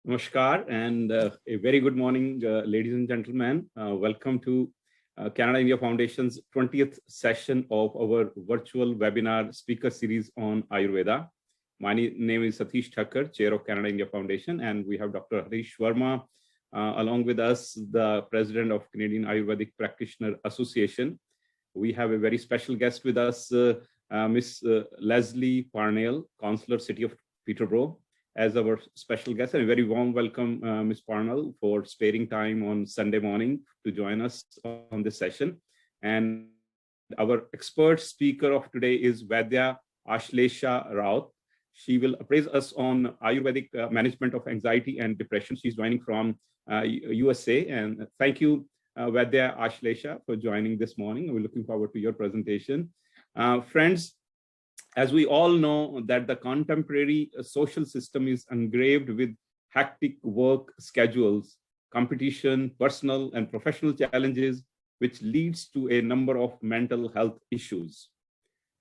Namaskar and a very good morning, ladies and gentlemen. Welcome to Canada India Foundation's 20th session of our virtual webinar speaker series on Ayurveda. My name is Satish Thakkar, Chair of Canada India Foundation, and we have Dr. Harish Verma along with us, the President of Canadian Ayurvedic Practitioner Association. We have a very special guest with us, Ms. Leslie Parnell, Councillor, City of Peterborough, as our special guest. And a very warm welcome, Ms. Parnell, for sparing time on Sunday morning to join us on this session. And our expert speaker of today is Vaidya Ashlesha Raut. She will appraise us on Ayurvedic management of anxiety and depression. She's joining from USA. And thank you, Vaidya Ashlesha, for joining this morning. We're looking forward to your presentation. Friends, as we all know that the contemporary social system is engraved with hectic work schedules, competition, personal and professional challenges, which leads to a number of mental health issues.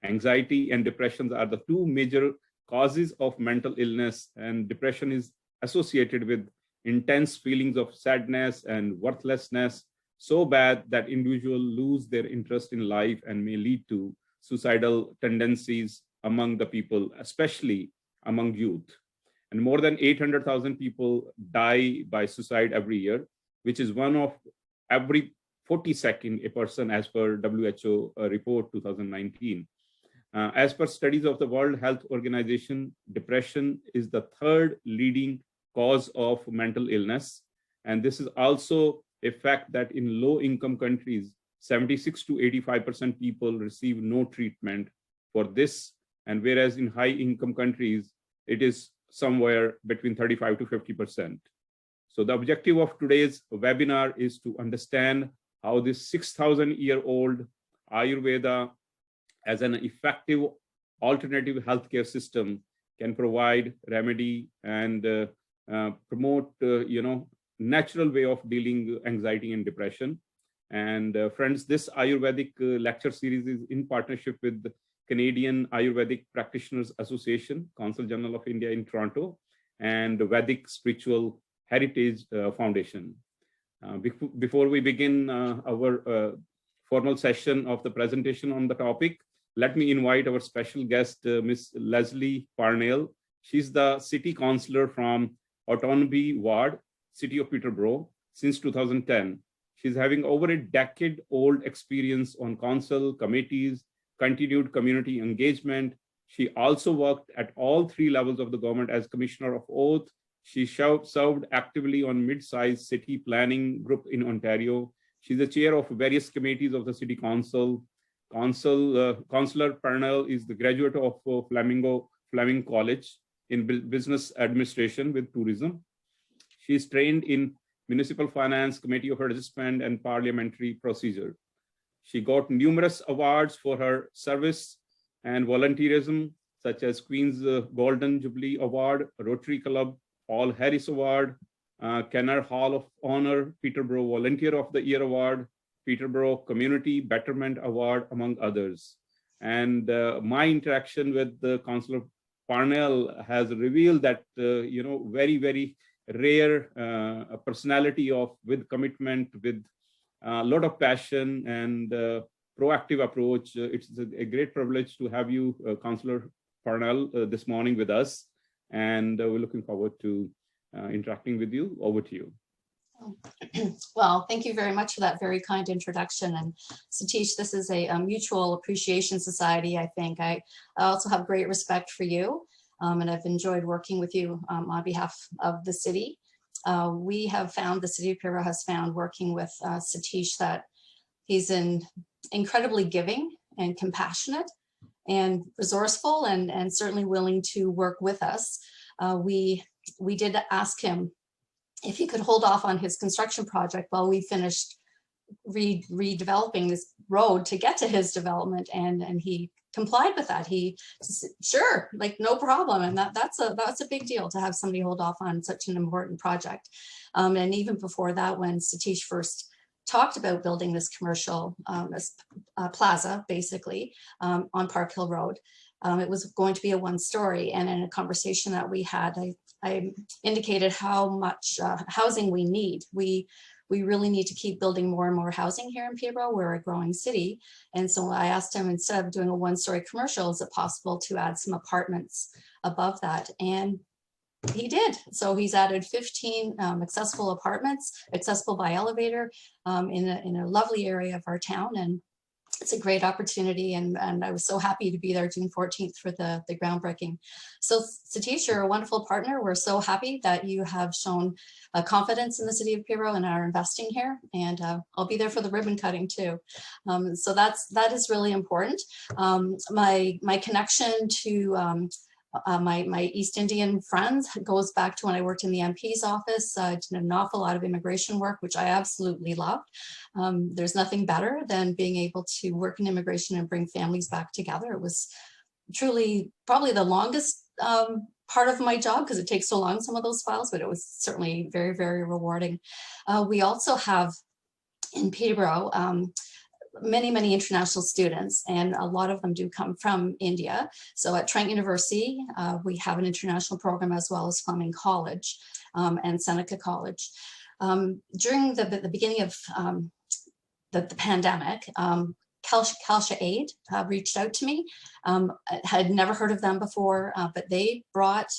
Anxiety and depression are the two major causes of mental illness, and depression is associated with intense feelings of sadness and worthlessness, so bad that individuals lose their interest in life and may lead to suicidal tendencies among the people, especially among youth. And more than 800,000 people die by suicide every year, which is one of every 42nd a person, as per WHO report 2019. As per studies of the World Health Organization, depression is the third leading cause of mental illness. And this is also a fact that in low-income countries, 76 to 85% people receive no treatment for this, and whereas in high-income countries, it is somewhere between 35 to 50%. So the objective of today's webinar is to understand how this 6,000-year-old Ayurveda as an effective alternative healthcare system can provide remedy and promote, natural way of dealing anxiety and depression. And friends, this Ayurvedic lecture series is in partnership with the Canadian Ayurvedic Practitioners Association, Consul General of India in Toronto, and Vedic Spiritual Heritage Foundation. Before we begin our formal session of the presentation on the topic, let me invite our special guest, Ms. Leslie Parnell. She's the City Councillor from Otonabee Ward, City of Peterborough, since 2010. She's having over a decade-old experience on council committees, continued community engagement. She also worked at all three levels of the government as Commissioner of Oath. She served actively on mid-sized city planning group in Ontario. She's the chair of various committees of the City Council. Councillor Parnell is the graduate of Fleming College in Business Administration with Tourism. She is trained in Municipal Finance, Committee of Adjustment, and Parliamentary Procedure. She got numerous awards for her service and volunteerism, such as Queen's Golden Jubilee Award, Rotary Club Paul Harris Award, Kenner Hall of Honor, Peterborough Volunteer of the Year Award, Peterborough Community Betterment Award, among others. And my interaction with the Councillor Parnell has revealed that, very, very rare personality with commitment, with a lot of passion and proactive approach. It's a great privilege to have you, Councillor Parnell, this morning with us. And we're looking forward to interacting with you. Over to you. Well, thank you very much for that very kind introduction. And Satish, this is a mutual appreciation society, I think. I also have great respect for you, and I've enjoyed working with you on behalf of the city. We have found, the City of Peterborough has found, working with Satish, that he's incredibly giving and compassionate and resourceful and certainly willing to work with us. We did ask him if he could hold off on his construction project while we finished redeveloping this road to get to his development, and he complied with that. He said, sure, like no problem. And that's a big deal to have somebody hold off on such an important project. And even before that, when Satish first talked about building this commercial plaza, basically, on Park Hill Road, it was going to be a one-story. And in a conversation that we had, I indicated how much housing we need. We really need to keep building more and more housing here in Peterborough. We're a growing city. And so I asked him, instead of doing a one-story commercial, is it possible to add some apartments above that? And he did. So he's added 15 accessible apartments, accessible by elevator, in a lovely area of our town. And it's a great opportunity, and I was so happy to be there June 14th for the groundbreaking. So Satish, you're a wonderful partner. We're so happy that you have shown confidence in the city of Peterborough and are investing here, and I'll be there for the ribbon cutting too. So that is really important. My connection to my East Indian friends goes back to when I worked in the MP's office. I did an awful lot of immigration work, which I absolutely loved. There's nothing better than being able to work in immigration and bring families back together. It was truly probably the longest part of my job, because it takes so long, some of those files, but it was certainly very, very rewarding. We also have in Peterborough, many international students, and a lot of them do come from India. So at Trent University, we have an international program, as well as Fleming College and Seneca College. During the beginning of the pandemic, Kalsha Aid reached out to me. Had never heard of them before, but they brought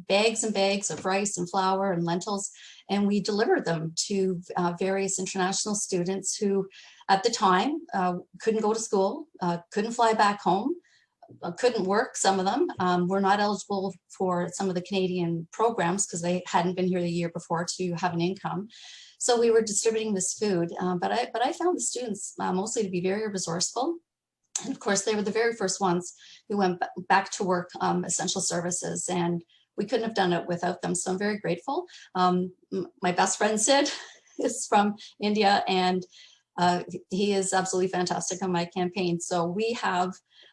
bags and bags of rice and flour and lentils, and we delivered them to various international students who at the time couldn't go to school, couldn't fly back home, couldn't work. Some of them were not eligible for some of the Canadian programs because they hadn't been here the year before to have an income. So we were distributing this food, but I found the students mostly to be very resourceful. And of course, they were the very first ones who went back to work essential services, and we couldn't have done it without them. So I'm very grateful. My best friend Sid is from India, and he is absolutely fantastic on my campaign. So we have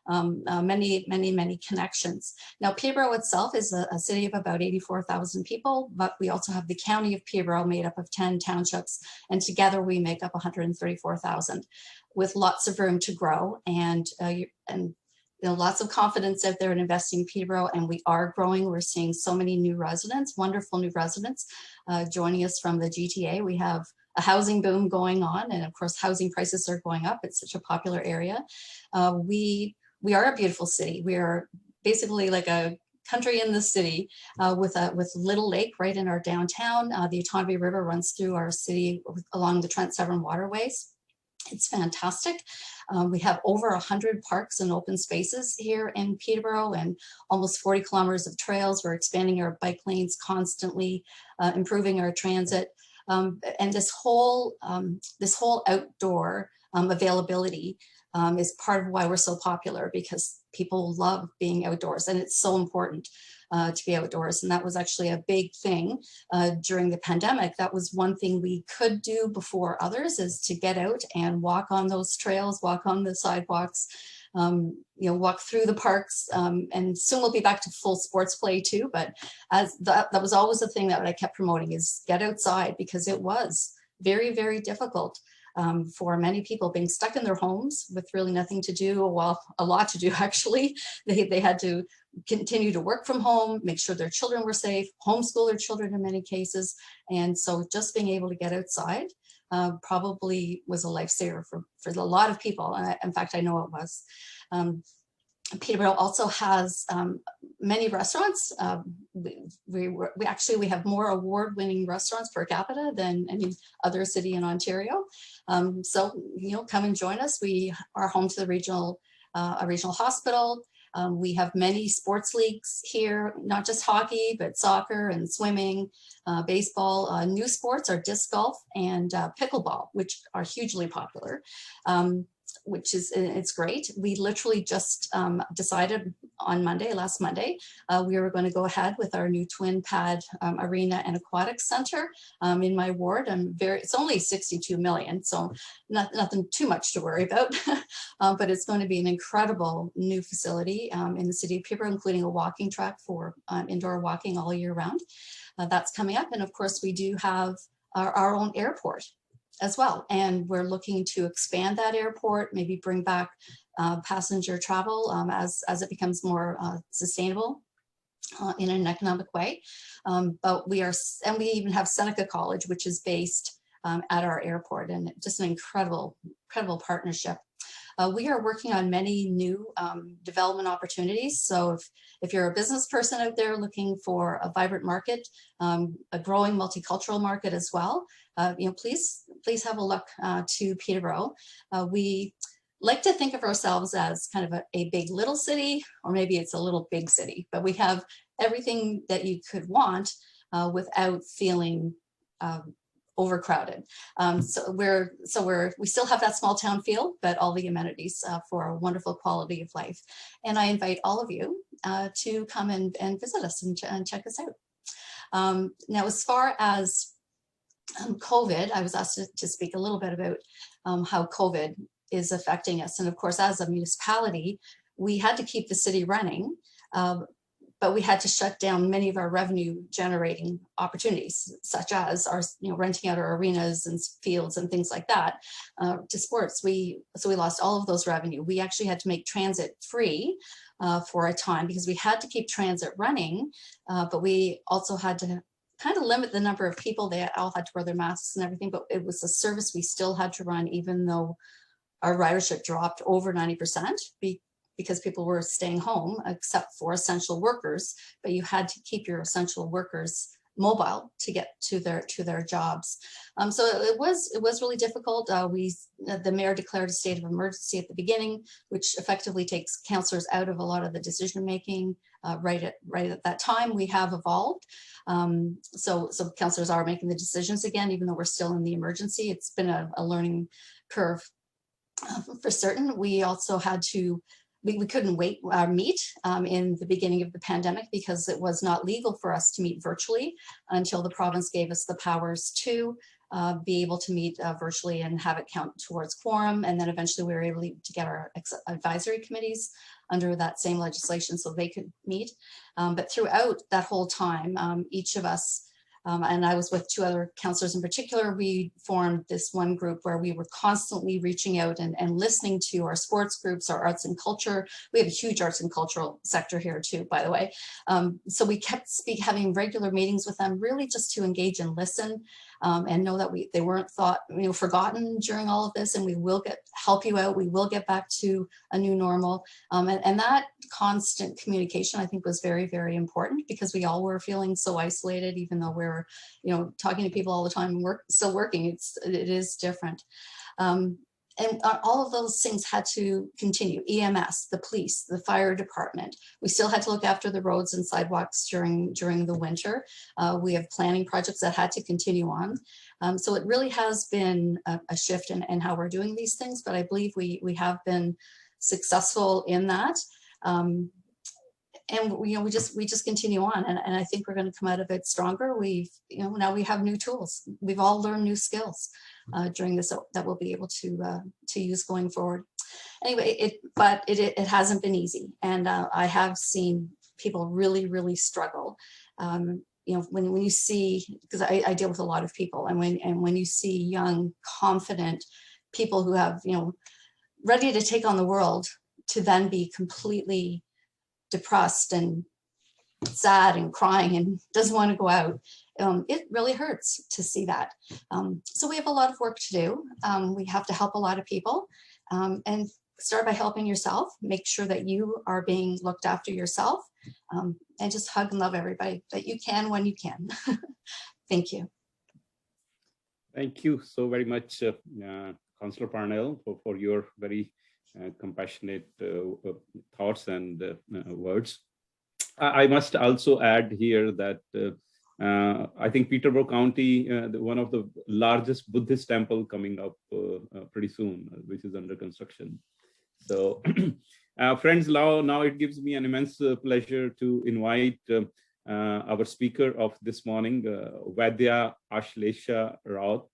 many connections. Now, Peterborough itself is a city of about 84,000 people, but we also have the county of Peterborough made up of 10 townships, and together we make up 134,000, with lots of room to grow, and lots of confidence out there in investing in Peterborough, and we are growing. We're seeing so many new residents, wonderful new residents joining us from the GTA. We have a housing boom going on, and of course housing prices are going up. It's such a popular area. We are a beautiful city. We are basically like a country in the city with Little Lake right in our downtown. The Otonabee River runs through our city along the Trent Severn waterways. It's fantastic. We have over 100 parks and open spaces here in Peterborough, and almost 40 kilometers of trails. We're expanding our bike lanes constantly, improving our transit. And this whole outdoor availability is part of why we're so popular, because people love being outdoors, and it's so important to be outdoors. And that was actually a big thing during the pandemic. That was one thing we could do before others, is to get out and walk on those trails, walk on the sidewalks, walk through the parks, and soon we'll be back to full sports play too. But as that was always the thing that I kept promoting, is get outside, because it was very, very difficult for many people being stuck in their homes with really nothing to do. Well, a lot to do actually. They had to continue to work from home, make sure their children were safe, homeschool their children in many cases. And so just being able to get outside probably was a lifesaver for a lot of people. And in fact, I know it was. Peterborough also has many restaurants. We have more award-winning restaurants per capita than any other city in Ontario. So come and join us. We are home to the regional hospital. We have many sports leagues here, not just hockey, but soccer and swimming, baseball. New sports are disc golf and pickleball, which are hugely popular. It's great. We literally just decided on last Monday, we were going to go ahead with our new twin pad arena and aquatic center in my ward. It's only 62 million, so nothing too much to worry about, but it's going to be an incredible new facility in the city of Peterborough, including a walking track for indoor walking all year round. That's coming up. And of course, we do have our own airport as well. And we're looking to expand that airport, maybe bring back passenger travel as it becomes more sustainable. in an economic way. But we even have Seneca College, which is based at our airport, and just an incredible partnership. We are working on many new development opportunities. So if you're a business person out there looking for a vibrant market, a growing multicultural market as well, please have a look to Peterborough. We like to think of ourselves as kind of a big little city, or maybe it's a little big city, but we have everything that you could want without feeling overcrowded. So we still have that small town feel, but all the amenities for a wonderful quality of life. And I invite all of you to come and visit us and check us out. Now, as far as COVID, I was asked to speak a little bit about how COVID is affecting us. And of course, as a municipality, we had to keep the city running, but we had to shut down many of our revenue generating opportunities, such as our, renting out our arenas and fields and things like that to sports. So we lost all of those revenue. We actually had to make transit free for a time because we had to keep transit running, but we also had to kind of limit the number of people. They all had to wear their masks and everything, but it was a service we still had to run, even though our ridership dropped over 90% because people were staying home, except for essential workers, but you had to keep your essential workers mobile to get to their jobs. So it was really difficult. The mayor declared a state of emergency at the beginning, which effectively takes councillors out of a lot of the decision making. Right at that time, we have evolved. So councillors are making the decisions again, even though we're still in the emergency. It's been a learning curve for certain. We also had to. We couldn't meet in the beginning of the pandemic because it was not legal for us to meet virtually until the province gave us the powers to be able to meet virtually and have it count towards quorum. And then eventually we were able to get our advisory committees under that same legislation so they could meet. But throughout that whole time, each of us, and I was with two other councillors in particular, we formed this one group where we were constantly reaching out and listening to our sports groups, our arts and culture. We have a huge arts and cultural sector here too, by the way. So we kept having regular meetings with them, really just to engage and listen and know that they weren't forgotten during all of this, and we will help you out. We will get back to a new normal. And that constant communication, I think, was very, very important because we all were feeling so isolated, even though we're talking to people all the time and still working. It is different. And all of those things had to continue. EMS, the police, the fire department. We still had to look after the roads and sidewalks during the winter. We have planning projects that had to continue on. So it really has been a shift in how we're doing these things, but I believe we have been successful in that. And we just continue on, and I think we're going to come out of it stronger. Now we have new tools. We've all learned new skills during this that we'll be able to use going forward. Anyway, it hasn't been easy, and I have seen people really, really struggle. When you see, because I deal with a lot of people, and when you see young, confident people who have ready to take on the world, to then be completely depressed and sad and crying and doesn't want to go out, it really hurts to see that. So we have a lot of work to do. We have to help a lot of people, and start by helping yourself. Make sure that you are being looked after yourself, and just hug and love everybody that you can when you can. Thank you. Thank you so very much, Councillor Parnell, for your very compassionate thoughts and words. I must also add here that I think Peterborough County, one of the largest Buddhist temple coming up pretty soon, which is under construction. So friends, now it gives me an immense pleasure to invite our speaker of this morning, Vaidya Ashlesha Raut.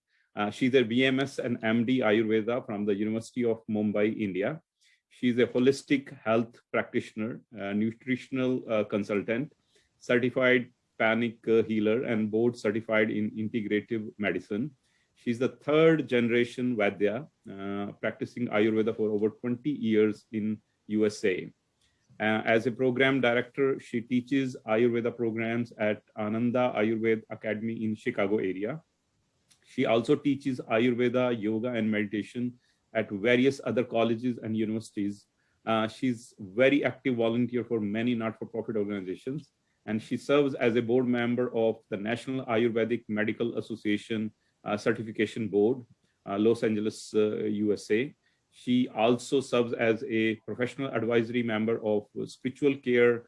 She's a BMS and MD Ayurveda from the University of Mumbai, India. She's a holistic health practitioner, nutritional consultant, certified panic healer, and board certified in integrative medicine. She's the third generation Vaidya, practicing Ayurveda for over 20 years in USA. As a program director, she teaches Ayurveda programs at Ananda Ayurveda Academy in Chicago area. She also teaches Ayurveda, yoga, and meditation at various other colleges and universities. She's very active volunteer for many not-for-profit organizations, and she serves as a board member of the National Ayurvedic Medical Association Certification Board, Los Angeles, USA. She also serves as a professional advisory member of Spiritual Care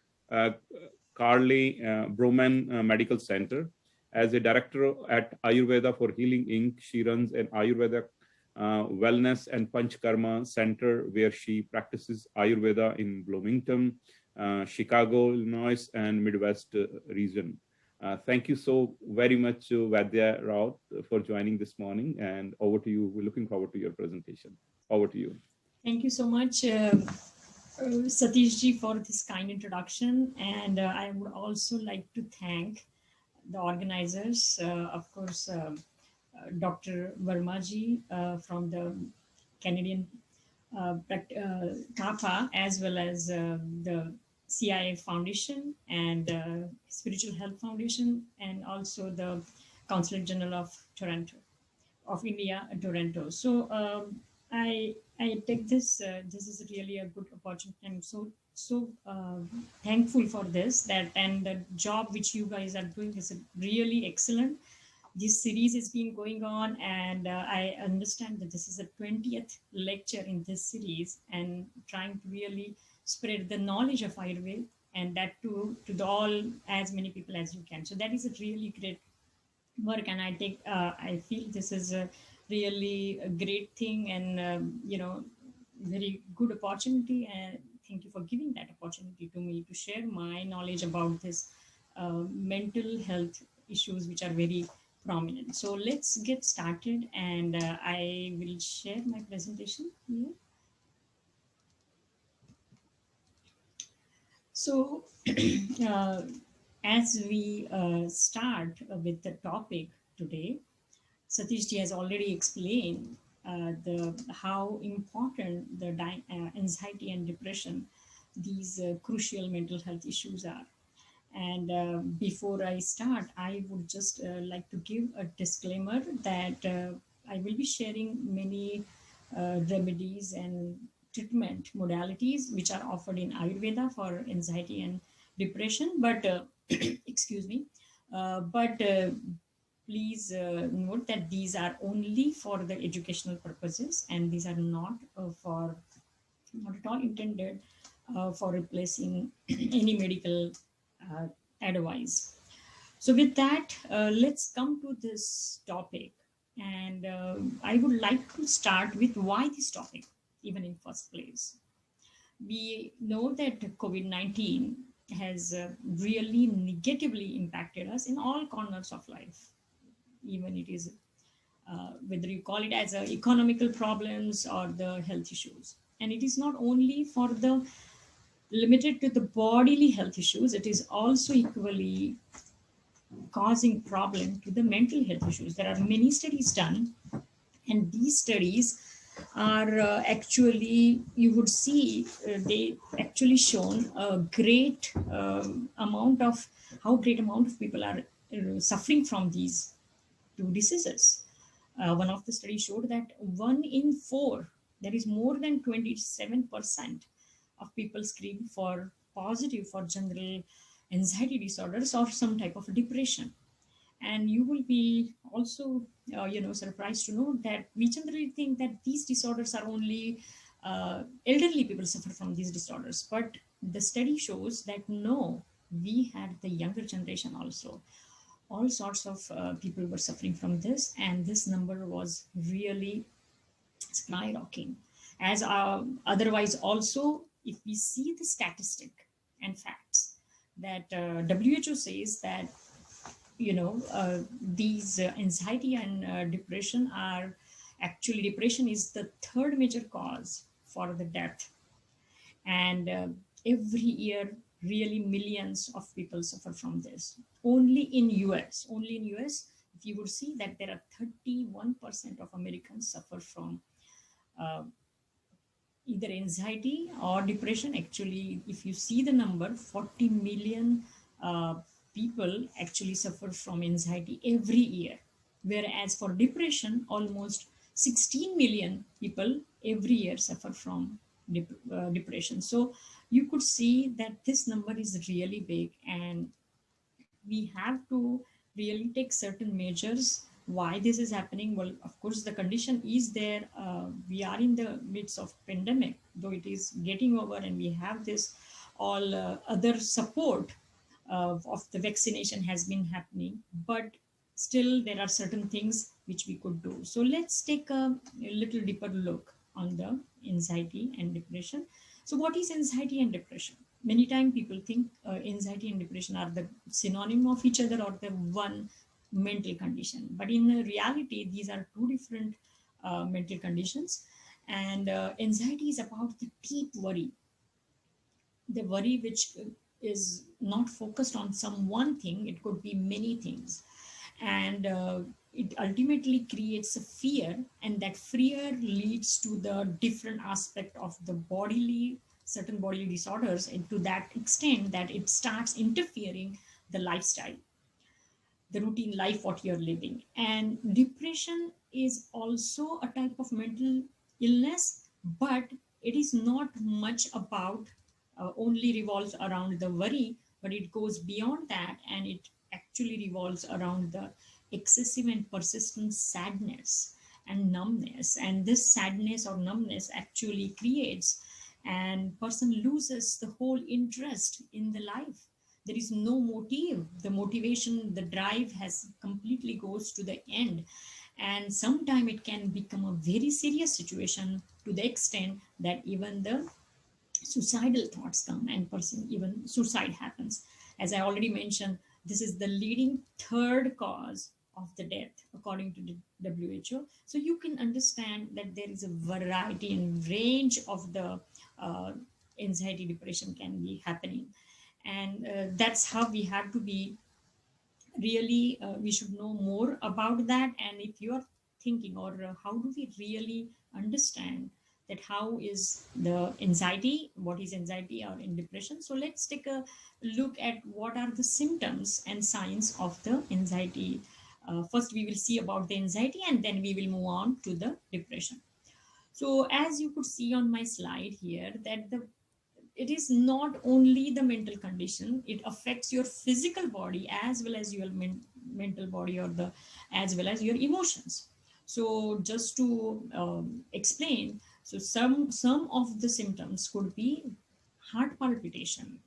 Carly Broman Medical Center. As a director at Ayurveda for Healing Inc., she runs an Ayurveda Wellness and Panchkarma Center where she practices Ayurveda in Bloomington, Chicago, Illinois, and Midwest region. Thank you so very much, Vaidya Rao, for joining this morning. And over to you. We're looking forward to your presentation. Over to you. Thank you so much, Satish ji, for this kind introduction. And I would also like to thank the organizers, of course, Dr. Verma ji from the Canadian CAPA, as well as the CIA Foundation and Spiritual Health Foundation, and also the Consulate General of Toronto, of India, Toronto. So I take this. This is really a good opportunity. I'm so thankful for this. And the job which you guys are doing is really excellent. This series has been going on, and I understand that this is the 20th lecture in this series, and trying to really spread the knowledge of Ayurveda, and that to all, as many people as you can. So that is a really great work, and I feel this is a really a great thing, and very good opportunity. And thank you for giving that opportunity to me to share my knowledge about this mental health issues, which are very prominent. So let's get started, and I will share my presentation here. So as we start with the topic today, Satish ji has already explained how important the anxiety and depression, these crucial mental health issues are. And before I start, I would just like to give a disclaimer that I will be sharing many remedies and treatment modalities which are offered in Ayurveda for anxiety and depression. But excuse me, but please note that these are only for the educational purposes, and these are not at all intended for replacing any medical advice. So with that, let's come to this topic. And I would like to start with why this topic, even in first place. We know that COVID-19 has really negatively impacted us in all corners of life. Even it is, whether you call it as economical problems or the health issues. And it is not only for the limited to the bodily health issues, it is also equally causing problem to the mental health issues. There are many studies done, and these studies are actually, you would see, they actually shown a great amount of people are suffering from these two diseases. One of the studies showed that 1 in 4, that is more than 27% of people screened for positive for general anxiety disorders or some type of depression. And you will be also surprised to know that we generally think that these disorders are only elderly people suffer from these disorders, but the study shows that no, we had the younger generation also. All sorts of people were suffering from this, and this number was really skyrocketing. As otherwise also, if we see the statistic and facts that WHO says that these anxiety and depression are actually, depression is the third major cause for the death, and every year really millions of people suffer from this. Only in US, if you would see that there are 31% of Americans suffer from either anxiety or depression. Actually, if you see the number, 40 million people actually suffer from anxiety every year. Whereas for depression, almost 16 million people every year suffer from depression. So you could see that this number is really big, and we have to really take certain measures why this is happening. Well, of course the condition is there. We are in the midst of pandemic, though it is getting over, and we have this all other support of the vaccination has been happening, but still there are certain things which we could do. So let's take a little deeper look on the anxiety and depression. So what is anxiety and depression? Many times people think anxiety and depression are the synonym of each other or the one mental condition. But in reality, these are two different mental conditions. And anxiety is about the deep worry, the worry which is not focused on some one thing. It could be many things. And it ultimately creates a fear, and that fear leads to the different aspect of the bodily, certain bodily disorders, and to that extent that it starts interfering the lifestyle, the routine life what you're living. And depression is also a type of mental illness, but it is not much about only revolves around the worry, but it goes beyond that, and it actually revolves around the excessive and persistent sadness and numbness. And this sadness or numbness actually creates, and person loses the whole interest in the life. There is no motive, the motivation, the drive has completely goes to the end. And sometimes it can become a very serious situation, to the extent that even the suicidal thoughts come, and person even suicide happens. As I already mentioned, this is the leading third cause of the death according to the WHO. So you can understand that there is a variety and range of the uh, anxiety depression can be happening. And that's how we have to be really, we should know more about that. And if you are thinking, or how do we really understand that, how is the anxiety, what is anxiety or in depression? So let's take a look at what are the symptoms and signs of the anxiety. First we will see about the anxiety, and then we will move on to the depression. So as you could see on my slide here, that the it is not only the mental condition, it affects your physical body as well as your mental body, or the as well as your emotions. So just to explain, so some of the symptoms could be heart palpitation,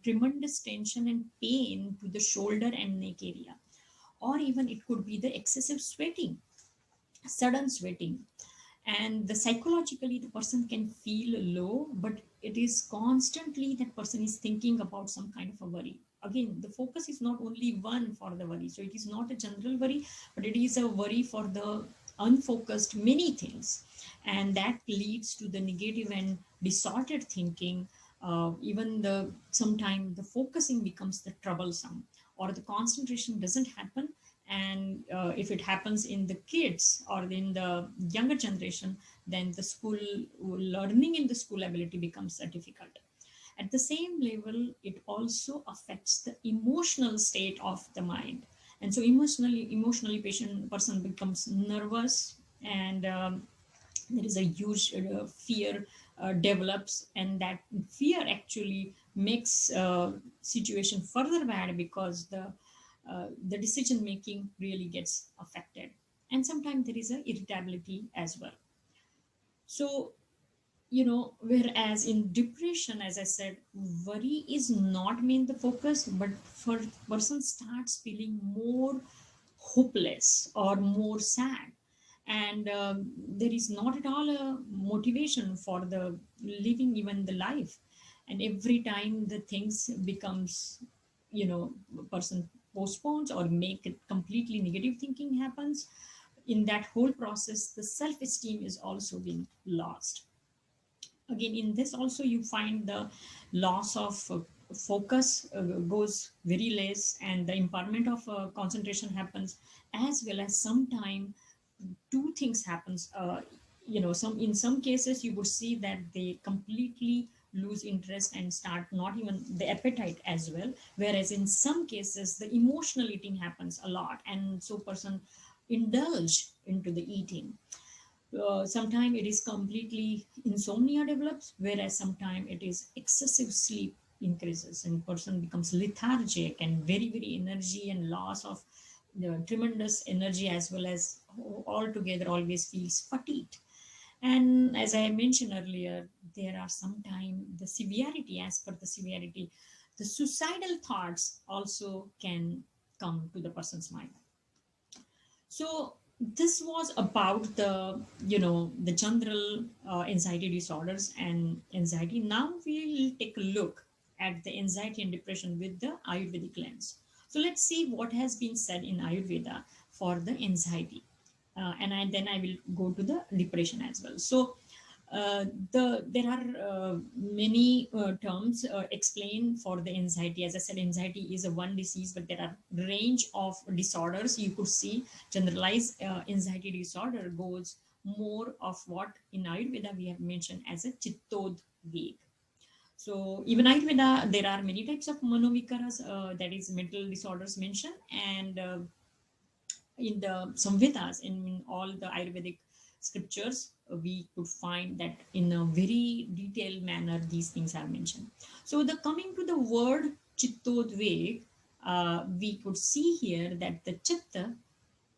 tremendous tension and pain to the shoulder and neck area, or even it could be the excessive sweating, sudden sweating. And the psychologically the person can feel low, but it is constantly that person is thinking about some kind of a worry. Again, the focus is not only one for the worry, so it is not a general worry, but it is a worry for the unfocused many things, and that leads to the negative and distorted thinking. Even the sometimes the focusing becomes the troublesome, or the concentration doesn't happen. And if it happens in the kids or in the younger generation, then the school learning in the school ability becomes difficult. At the same level, it also affects the emotional state of the mind. And so emotionally person becomes nervous, and there is a huge fear develops, and that fear actually makes situation further bad, because the decision making really gets affected. And sometimes there is a irritability as well. So whereas in depression, as I said, worry is not main the focus, but for person starts feeling more hopeless or more sad. And there is not at all a motivation for the living even the life. And every time the things becomes, person postpones or make it completely negative thinking happens, in that whole process the self-esteem is also being lost. Again, in this also you find the loss of focus goes very less, and the impairment of concentration happens, as well as sometime two things happens. in some cases you would see that they completely lose interest and start not even the appetite as well, whereas in some cases the emotional eating happens a lot, and so person indulge into the eating. Sometimes it is completely insomnia develops, whereas sometimes it is excessive sleep increases and person becomes lethargic and very energy and loss of tremendous energy, as well as altogether always feels fatigued. And as I mentioned earlier, there are sometimes the severity, as per the severity, the suicidal thoughts also can come to the person's mind. So this was about the general anxiety disorders and anxiety. Now we'll take a look at the anxiety and depression with the Ayurvedic lens. So let's see what has been said in Ayurveda for the anxiety, then I will go to the depression as well. So there are many terms explained for the anxiety. As I said, anxiety is a one disease, but there are range of disorders. You could see generalized anxiety disorder goes more of what in Ayurveda we have mentioned as a chittodveg. So even Ayurveda, there are many types of manovikaras, that is mental disorders mentioned, and in the Samvedas, in all the Ayurvedic scriptures, we could find that in a very detailed manner these things are mentioned. So the coming to the word chittodveg, we could see here that the chitta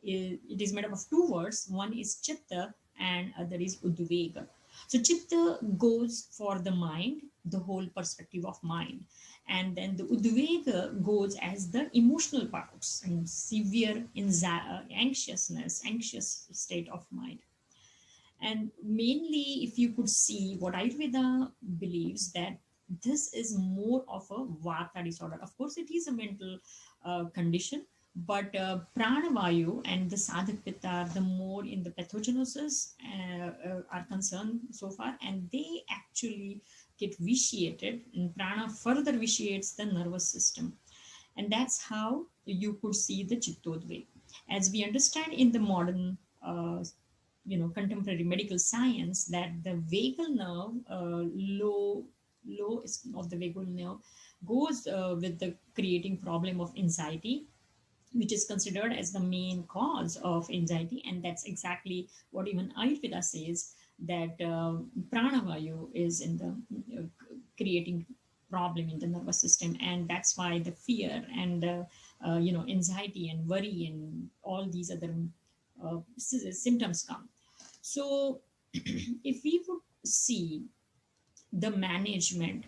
it is made up of two words. One is chitta and other is udvega. So chitta goes for the mind, the whole perspective of mind, and then the udvega goes as the emotional parts and severe anxiousness, anxious state of mind. And mainly, if you could see what Ayurveda believes, that this is more of a vata disorder. Of course, it is a mental condition, but pranavayu and the sadhak pitta are the more in the pathogenesis are concerned so far, and they actually get vitiated, and prana further vitiates the nervous system. And that's how you could see the chittodveg. As we understand in the modern contemporary medical science, that the vagal nerve, low of the vagal nerve goes with the creating problem of anxiety, which is considered as the main cause of anxiety. And that's exactly what even Ayurveda says, that pranavayu is in the creating problem in the nervous system, and that's why the fear and anxiety and worry and all these other symptoms come. So if we would see the management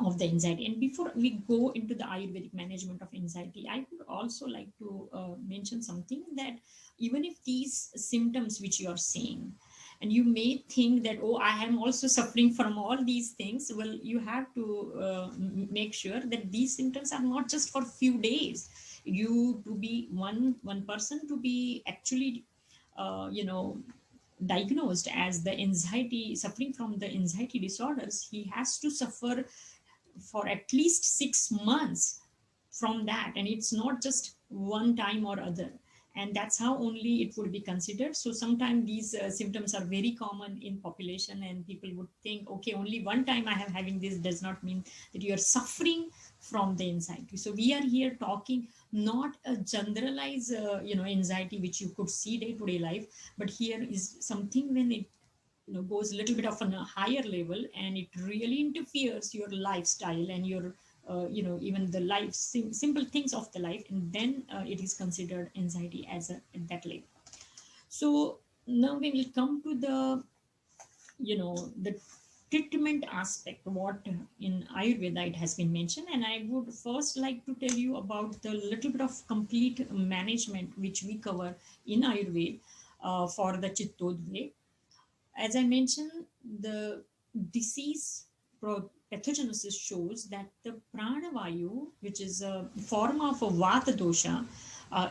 of the anxiety, and before we go into the Ayurvedic management of anxiety, I would also like to mention something, that even if these symptoms which you are seeing, and you may think that, oh, I am also suffering from all these things, well, you have to make sure that these symptoms are not just for few days. You to be one person to be actually diagnosed as the anxiety, suffering from the anxiety disorders, he has to suffer for at least 6 months from that, and it's not just one time or other, and that's how only it would be considered. So sometimes these symptoms are very common in population, and people would think, okay, only one time I have having this does not mean that you are suffering from the anxiety. So we are here talking not a generalized anxiety which you could see day-to-day life, but here is something when it goes a little bit of on a higher level, and it really interferes your lifestyle and your even the life simple things of the life, and then it is considered anxiety as at that level. So now we will come to the treatment aspect, what in Ayurveda it has been mentioned, and I would first like to tell you about the little bit of complete management which we cover in Ayurveda for the chittodveg. As I mentioned, the disease pathogenesis shows that the pranavayu, which is a form of a vata dosha,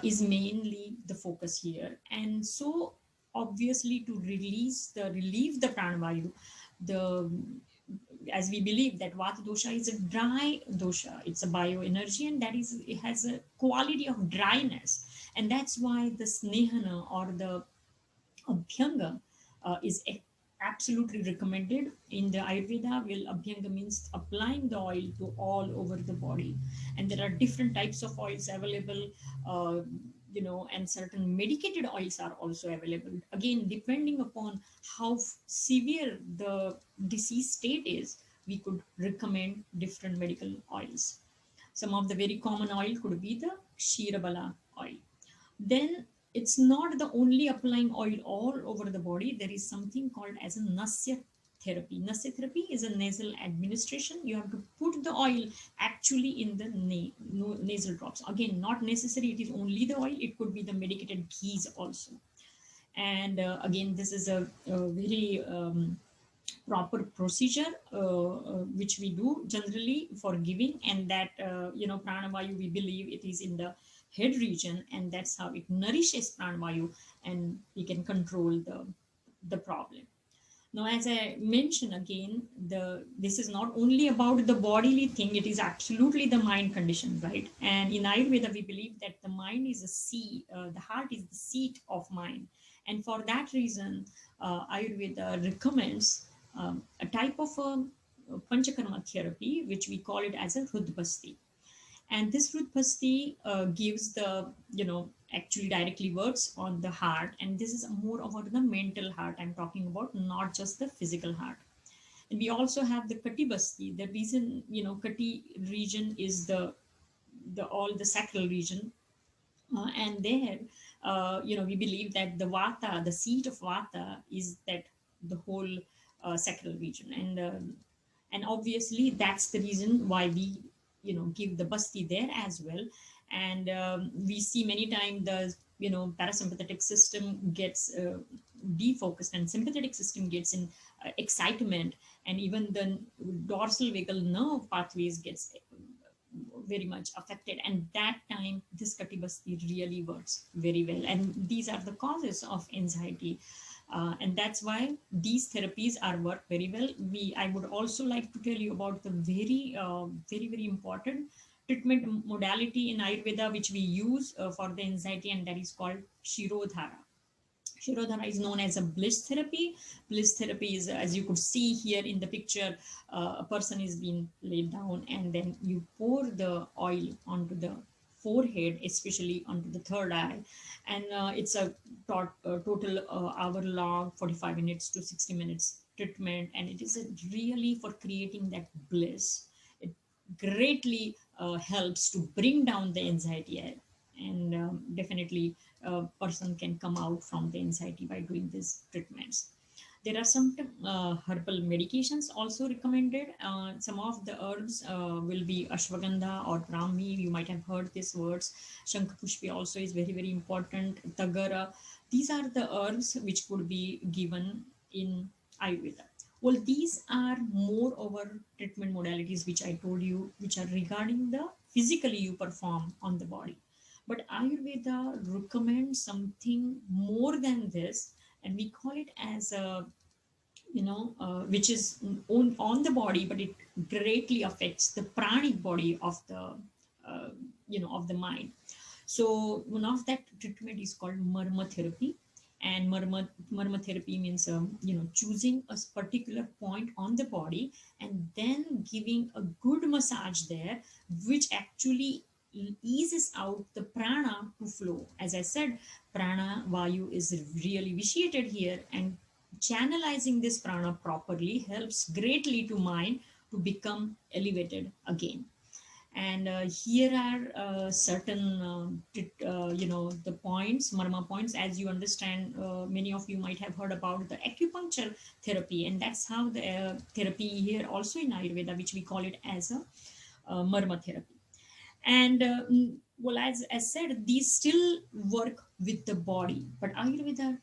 is mainly the focus here. And so obviously to relieve the pranavayu, as we believe that vata dosha is a dry dosha, it's a bioenergy, and that is, it has a quality of dryness. And that's why the snehana or the abhyanga is absolutely recommended. In the Ayurveda, Abhyanga means applying the oil to all over the body. And there are different types of oils available, and certain medicated oils are also available. Again, depending upon how severe the disease state is, we could recommend different medical oils. Some of the very common oil could be the Ksheerabala oil. Then it's not the only applying oil all over the body. There is something called as a Nasya therapy. Nasya therapy is a nasal administration. You have to put the oil actually in the nasal drops. Again, not necessary. It is only the oil. It could be the medicated ghees also. And again, this is a very proper procedure which we do generally for giving, and that pranavayu, we believe it is in the head region, and that's how it nourishes pranavayu, and we can control the problem. Now, as I mentioned again, this is not only about the bodily thing, it is absolutely the mind condition, right? And in Ayurveda, we believe that the mind is the heart is the seat of mind. And for that reason, Ayurveda recommends a type of panchakarma therapy, which we call it as a Hrudbasti. And this Hrudbasti gives actually directly works on the heart. And this is more about the mental heart I'm talking about, not just the physical heart. And we also have the Kati Basti. The reason, Kati region is the all the sacral region. And there, we believe that the Vata, the seat of Vata, is that the whole sacral region. And obviously that's the reason why we give the basti there as well. And we see many times the parasympathetic system gets defocused, and sympathetic system gets in excitement, and even the dorsal vagal nerve pathways gets very much affected. And that time this Kati Basti really works very well, and these are the causes of anxiety. And that's why these therapies are work very well. I would also like to tell you about the very, very important treatment modality in Ayurveda, which we use for the anxiety, and that is called Shirodhara. Shirodhara is known as a bliss therapy. Bliss therapy is, as you could see here in the picture, a person is being laid down, and then you pour the oil onto the forehead, especially onto the third eye. And it's a total hour-long, 45 minutes to 60 minutes treatment. And it is really for creating that bliss. It greatly helps to bring down the anxiety. And definitely a person can come out from the anxiety by doing these treatments. There are some herbal medications also recommended. Some of the herbs will be ashwagandha or brahmi. You might have heard these words. Shankapushpi also is very, very important. Tagara. These are the herbs which could be given in Ayurveda. Well, these are more over treatment modalities which I told you, which are regarding the physically you perform on the body. But Ayurveda recommends something more than this, and we call it as a, which is on the body, but it greatly affects the pranic body of the, of the mind. So one of that treatment is called marma therapy. And marma therapy means, choosing a particular point on the body and then giving a good massage there, which actually eases out the prana to flow. As I said, prana vayu is really vitiated here, and channelizing this prana properly helps greatly to mind to become elevated again. And here are certain, the points, marma points. As you understand, many of you might have heard about the acupuncture therapy, and that's how the therapy here also in Ayurveda, which we call it as a marma therapy. And well, as I said, these still work with the body, but Ayurveda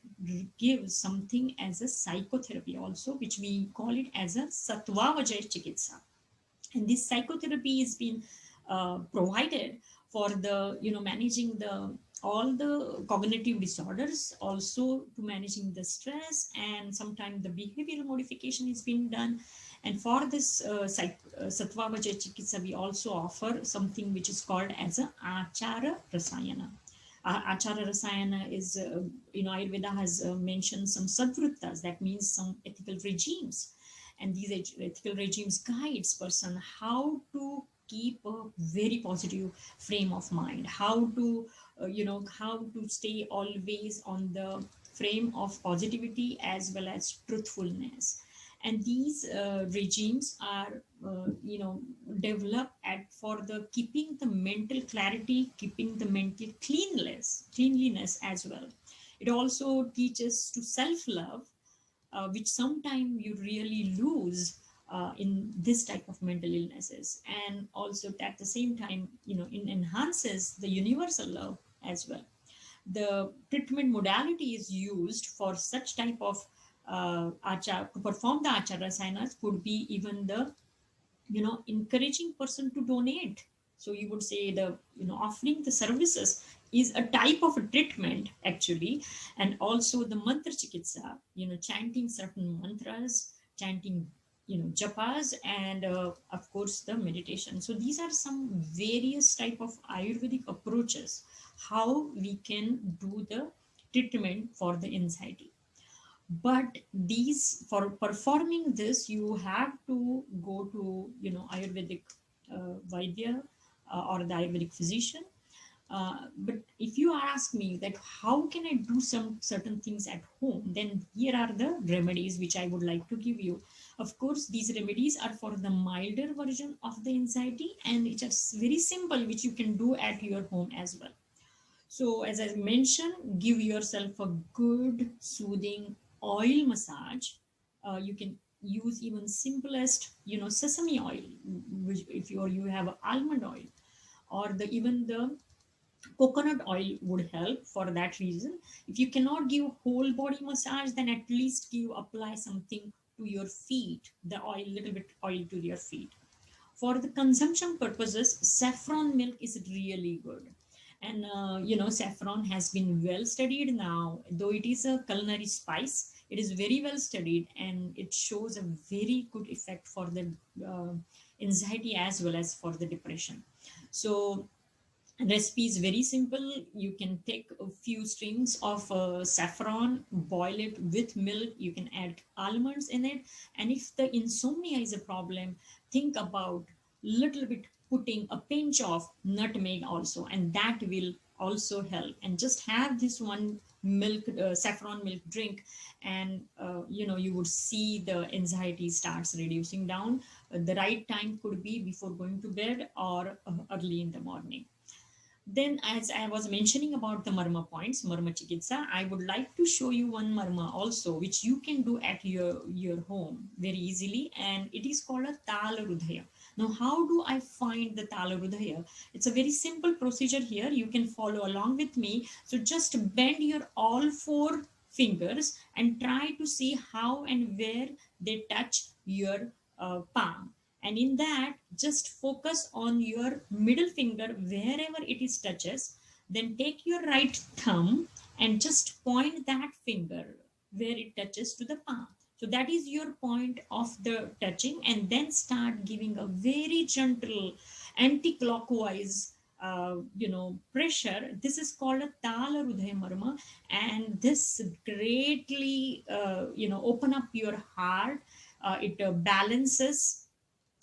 gives something as a psychotherapy also, which we call it as a Sattva-Vajaya Chikitsa. And this psychotherapy is being provided for the, managing all the cognitive disorders, also to managing the stress, and sometimes the behavioral modification is being done. And for this Sattva-Vajaya Chikitsa, we also offer something which is called as a Achara Rasayana. Achara Rasayana is, Ayurveda has mentioned some sadvruttas, that means some ethical regimes. And these ethical regimes guides person how to keep a very positive frame of mind, how to, how to stay always on the frame of positivity as well as truthfulness. And these regimes are, developed at for the keeping the mental clarity, keeping the mental cleanliness as well. It also teaches to self-love, which sometimes you really lose in this type of mental illnesses, and also at the same time, it enhances the universal love as well. The treatment modality is used for such type of to perform the achara sayanas could be even the, encouraging person to donate. So you would say the, offering the services is a type of a treatment actually. And also the mantra chikitsa, chanting certain mantras, chanting, japas, and of course the meditation. So these are some various type of ayurvedic approaches how we can do the treatment for the anxiety. But these, for performing this, you have to go to, ayurvedic vaidya, or the ayurvedic physician. But if you ask me that how can I do some certain things at home, then here are the remedies which I would like to give you. Of course, these remedies are for the milder version of the anxiety, and it's just very simple, which you can do at your home as well. So as I mentioned, give yourself a good soothing oil massage. You can use even simplest, sesame oil, which if you have almond oil, or the even the coconut oil would help for that reason. If you cannot give whole body massage, then at least you apply something to your feet, the oil, little bit oil to your feet. For the consumption purposes, saffron milk is really good. And saffron has been well studied now, though it is a culinary spice, it is very well studied, and it shows a very good effect for the uh, anxiety as well as for the depression. So recipe is very simple. You can take a few strings of saffron, boil it with milk, you can add almonds in it. And if the insomnia is a problem, think about little bit putting a pinch of nutmeg also, and that will also help. And just have this one milk, saffron milk drink, and you would see the anxiety starts reducing down. The right time could be before going to bed, or early in the morning. Then, as I was mentioning about the marma points, marma chikitsa, I would like to show you one marma also, which you can do at your home very easily, and it is called a Tala Rudhaya. Now, how do I find the Tala Rudhaya? It's a very simple procedure here. You can follow along with me. So just bend your all four fingers and try to see how and where they touch your palm. And in that, just focus on your middle finger wherever it is touches. Then take your right thumb and just point that finger where it touches to the palm. So that is your point of the touching, and then start giving a very gentle anti-clockwise pressure. This is called a Tala Rudhaya Marma, and this greatly open up your heart. It balances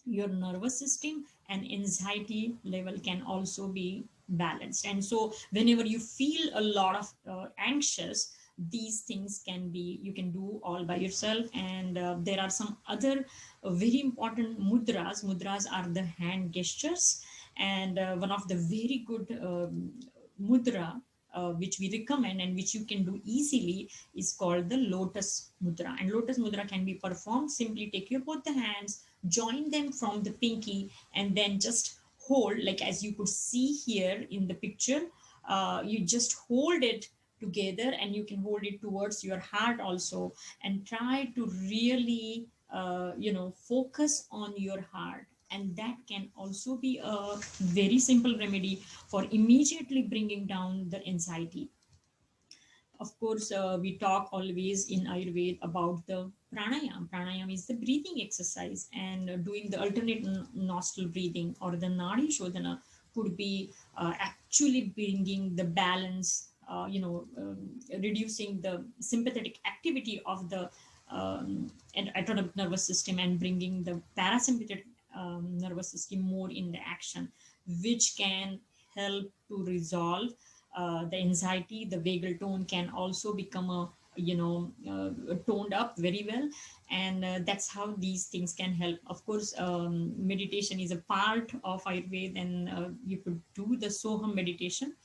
your nervous system, and anxiety level can also be balanced. And so whenever you feel a lot of anxious, these things can be, you can do all by yourself. And there are some other very important mudras are the hand gestures. And one of the very good mudra which we recommend and which you can do easily is called the lotus mudra. And lotus mudra can be performed simply. Take your both the hands, join them from the pinky, and then just hold, like as you could see here in the picture. You just hold it together, and you can hold it towards your heart also, and try to really focus on your heart. And that can also be a very simple remedy for immediately bringing down the anxiety. Of course, we talk always in Ayurveda about the pranayam. Pranayam is the breathing exercise, and doing the alternate nostril breathing or the nadi shodhana could be actually bringing the balance, reducing the sympathetic activity of the and autonomic nervous system and bringing the parasympathetic nervous system more in the action, which can help to resolve the anxiety. The vagal tone can also become toned up very well, and that's how these things can help. Of course, meditation is a part of Ayurveda, and you could do the Soham meditation,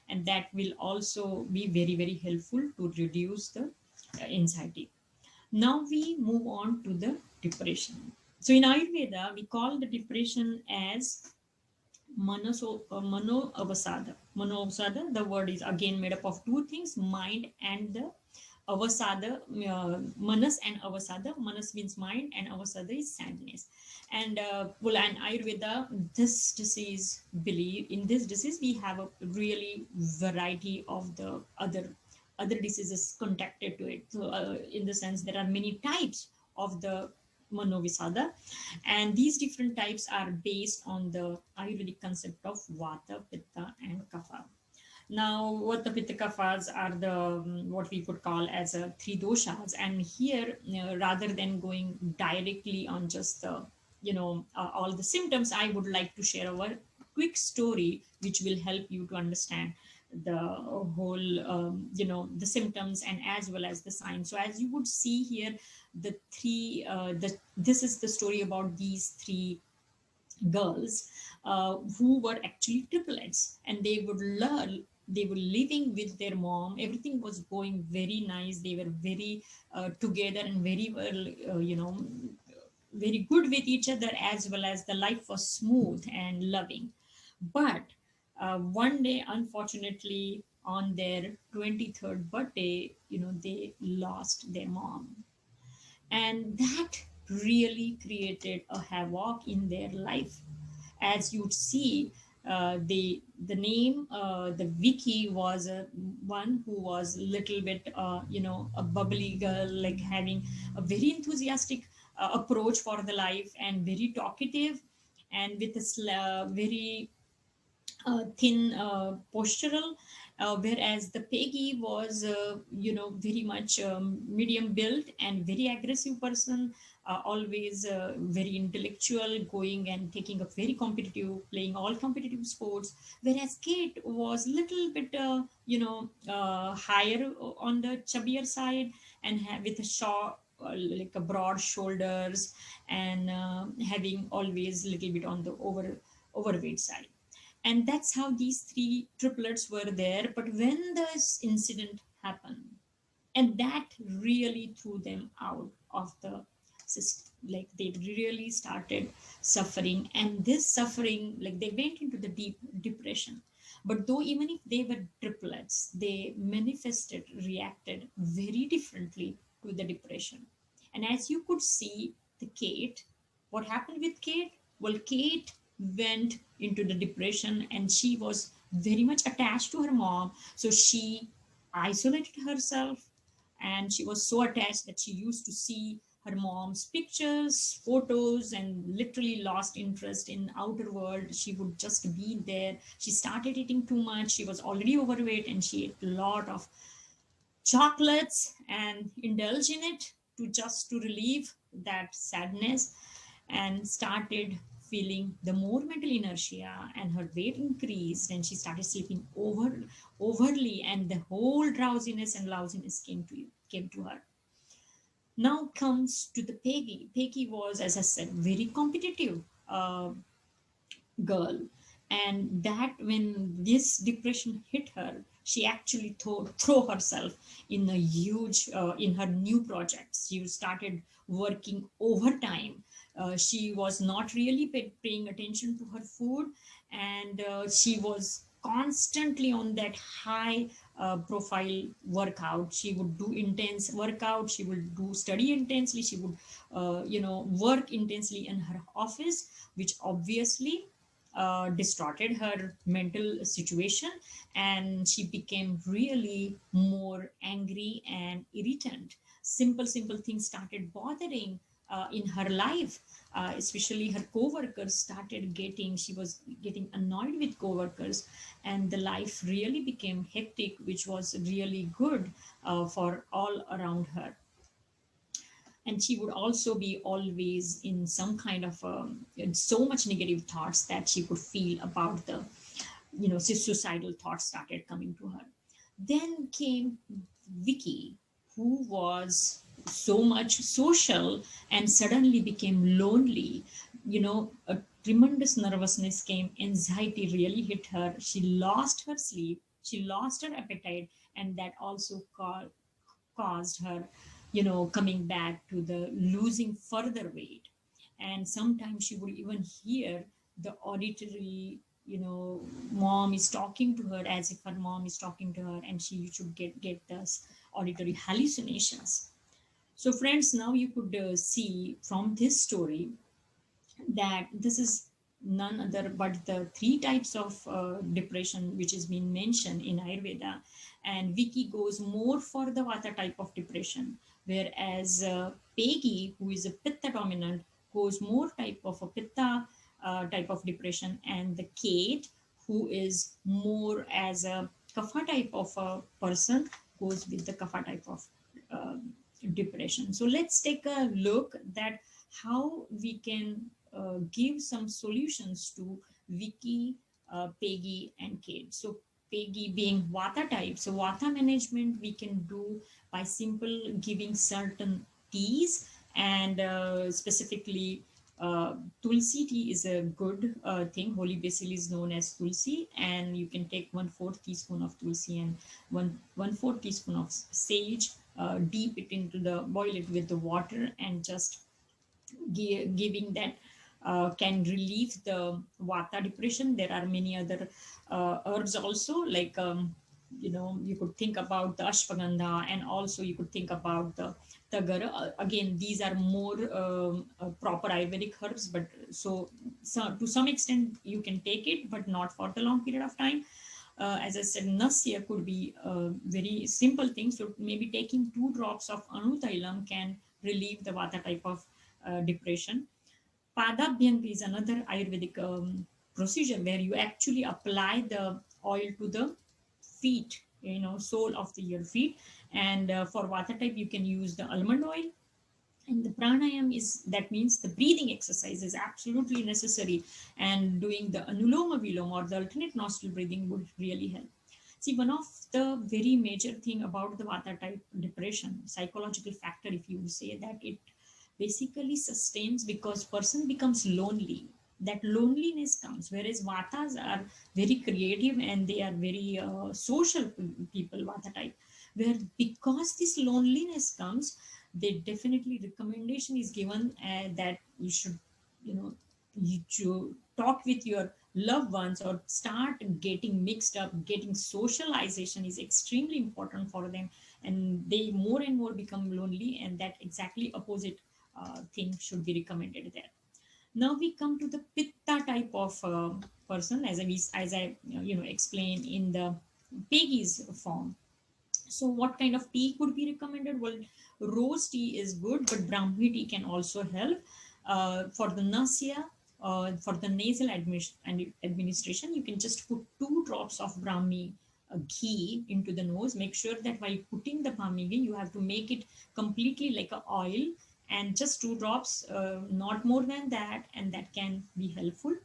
and that will also be very, very helpful to reduce the anxiety. Now we move on to the depression. So in Ayurveda, we call the depression as Mano Avasada. Mano Avasada, the word is again made up of two things, mind and the Avasada, Manas and Avasada. Manas means mind and Avasada is sadness. And and Ayurveda, this disease, in this disease, we have a really variety of the other diseases contacted to it. So, in the sense, there are many types of the Manovisada, and these different types are based on the Ayurvedic concept of Vata, Pitta, and Kapha. Now, what the Pitta Kaphas are the what we could call as a three doshas, and here, rather than going directly on just the all the symptoms, I would like to share our quick story, which will help you to understand the whole the symptoms and as well as the signs. So as you would see here, the three this is the story about these three girls who were actually triplets, and they were living with their mom. Everything was going very nice. They were very together and very well very good with each other, as well as the life was smooth and loving. But one day, unfortunately, on their 23rd birthday, they lost their mom. And that really created a havoc in their life. As you'd see, the name, the Vicky was one who was a little bit, a bubbly girl, like having a very enthusiastic approach for the life and very talkative and with a very thin postural, whereas the Peggy was, very much medium built and very aggressive person, always very intellectual, going and taking up very competitive, playing all competitive sports. Whereas Kate was little bit, higher on the chubbier side and with a short, like a broad shoulders and having always little bit on the overweight side. And that's how these three triplets were there. But when this incident happened, and that really threw them out of the system, like they really started suffering, and this suffering, like they went into the deep depression. But though even if they were triplets, they manifested, reacted very differently to the depression. And as you could see, the Kate, what happened with Kate? Well, Kate went into the depression and she was very much attached to her mom. So she isolated herself, and she was so attached that she used to see her mom's pictures, photos, and literally lost interest in outer world. She would just be there. She started eating too much. She was already overweight and she ate a lot of chocolates and indulge in it to relieve that sadness, and started feeling the more mental inertia, and her weight increased and she started sleeping overly, and the whole drowsiness and lousiness came to her. Now comes to the Peggy. Peggy was, as I said, very competitive girl, and that when this depression hit her, she actually throw herself in a huge in her new projects. She started working overtime. She was not really paying attention to her food, and she was constantly on that high profile workout. She would do intense workout, she would do study intensely, she would work intensely in her office, which obviously distorted her mental situation, and she became really more angry and irritant. Simple things started bothering in her life. Especially her co-workers she was getting annoyed with co-workers, and the life really became hectic, which was really good for all around her. And she would also be always in some kind of in so much negative thoughts that she could feel about the, suicidal thoughts started coming to her. Then came Vicky, who was so much social and suddenly became lonely. A tremendous nervousness came, anxiety really hit her. She lost her sleep, she lost her appetite, and that also caused her, coming back to the losing further weight. And sometimes she would even hear the auditory, mom is talking to her, as if her mom is talking to her, and she should get those auditory hallucinations. So friends, now you could see from this story that this is none other but the three types of depression which is being mentioned in Ayurveda. And Vicky goes more for the Vata type of depression, whereas Peggy, who is a Pitta dominant, goes more type of a Pitta type of depression, and the Kate, who is more as a Kapha type of a person, goes with the Kapha type of uh, depression. So let's take a look that how we can give some solutions to Vicky, Peggy, and Kate. So Peggy being Vata type, so Vata management we can do by simple giving certain teas, and specifically Tulsi tea is a good thing. Holy basil is known as Tulsi, and you can take 1/4 teaspoon of Tulsi and 1/4 teaspoon of sage. Deep it into the boil it with the water, and just giving that can relieve the Vata depression. There are many other herbs also, like you could think about the ashwagandha, and also you could think about the tagar. Again, these are more proper Ayurvedic herbs, but so to some extent you can take it, but not for the long period of time. As I said, nasya could be a very simple thing. So maybe taking 2 drops of anutailam can relieve the Vata type of depression. Padabhyang is another Ayurvedic procedure where you actually apply the oil to the feet, sole of your feet. And for Vata type, you can use the almond oil. And the pranayam is, that means the breathing exercise is absolutely necessary. And doing the anuloma viloma or the alternate nostril breathing would really help. See, one of the very major thing about the Vata type depression, psychological factor, if you say, that it basically sustains because person becomes lonely. That loneliness comes, whereas Vatas are very creative and they are very social people, Vata type, where because this loneliness comes, they definitely recommendation is given that you should, you should talk with your loved ones or start getting mixed up. Getting socialization is extremely important for them, and they more and more become lonely, and that exactly opposite thing should be recommended there. Now we come to the Pitta type of person, as I explained in the Peggy's form. So what kind of tea could be recommended? Well, rose tea is good, but Brahmi tea can also help. For the nasya, for the nasal administration, you can just put 2 drops of Brahmi ghee into the nose. Make sure that while putting the Brahmi ghee, you have to make it completely like a oil, and just 2 drops, not more than that, and that can be helpful.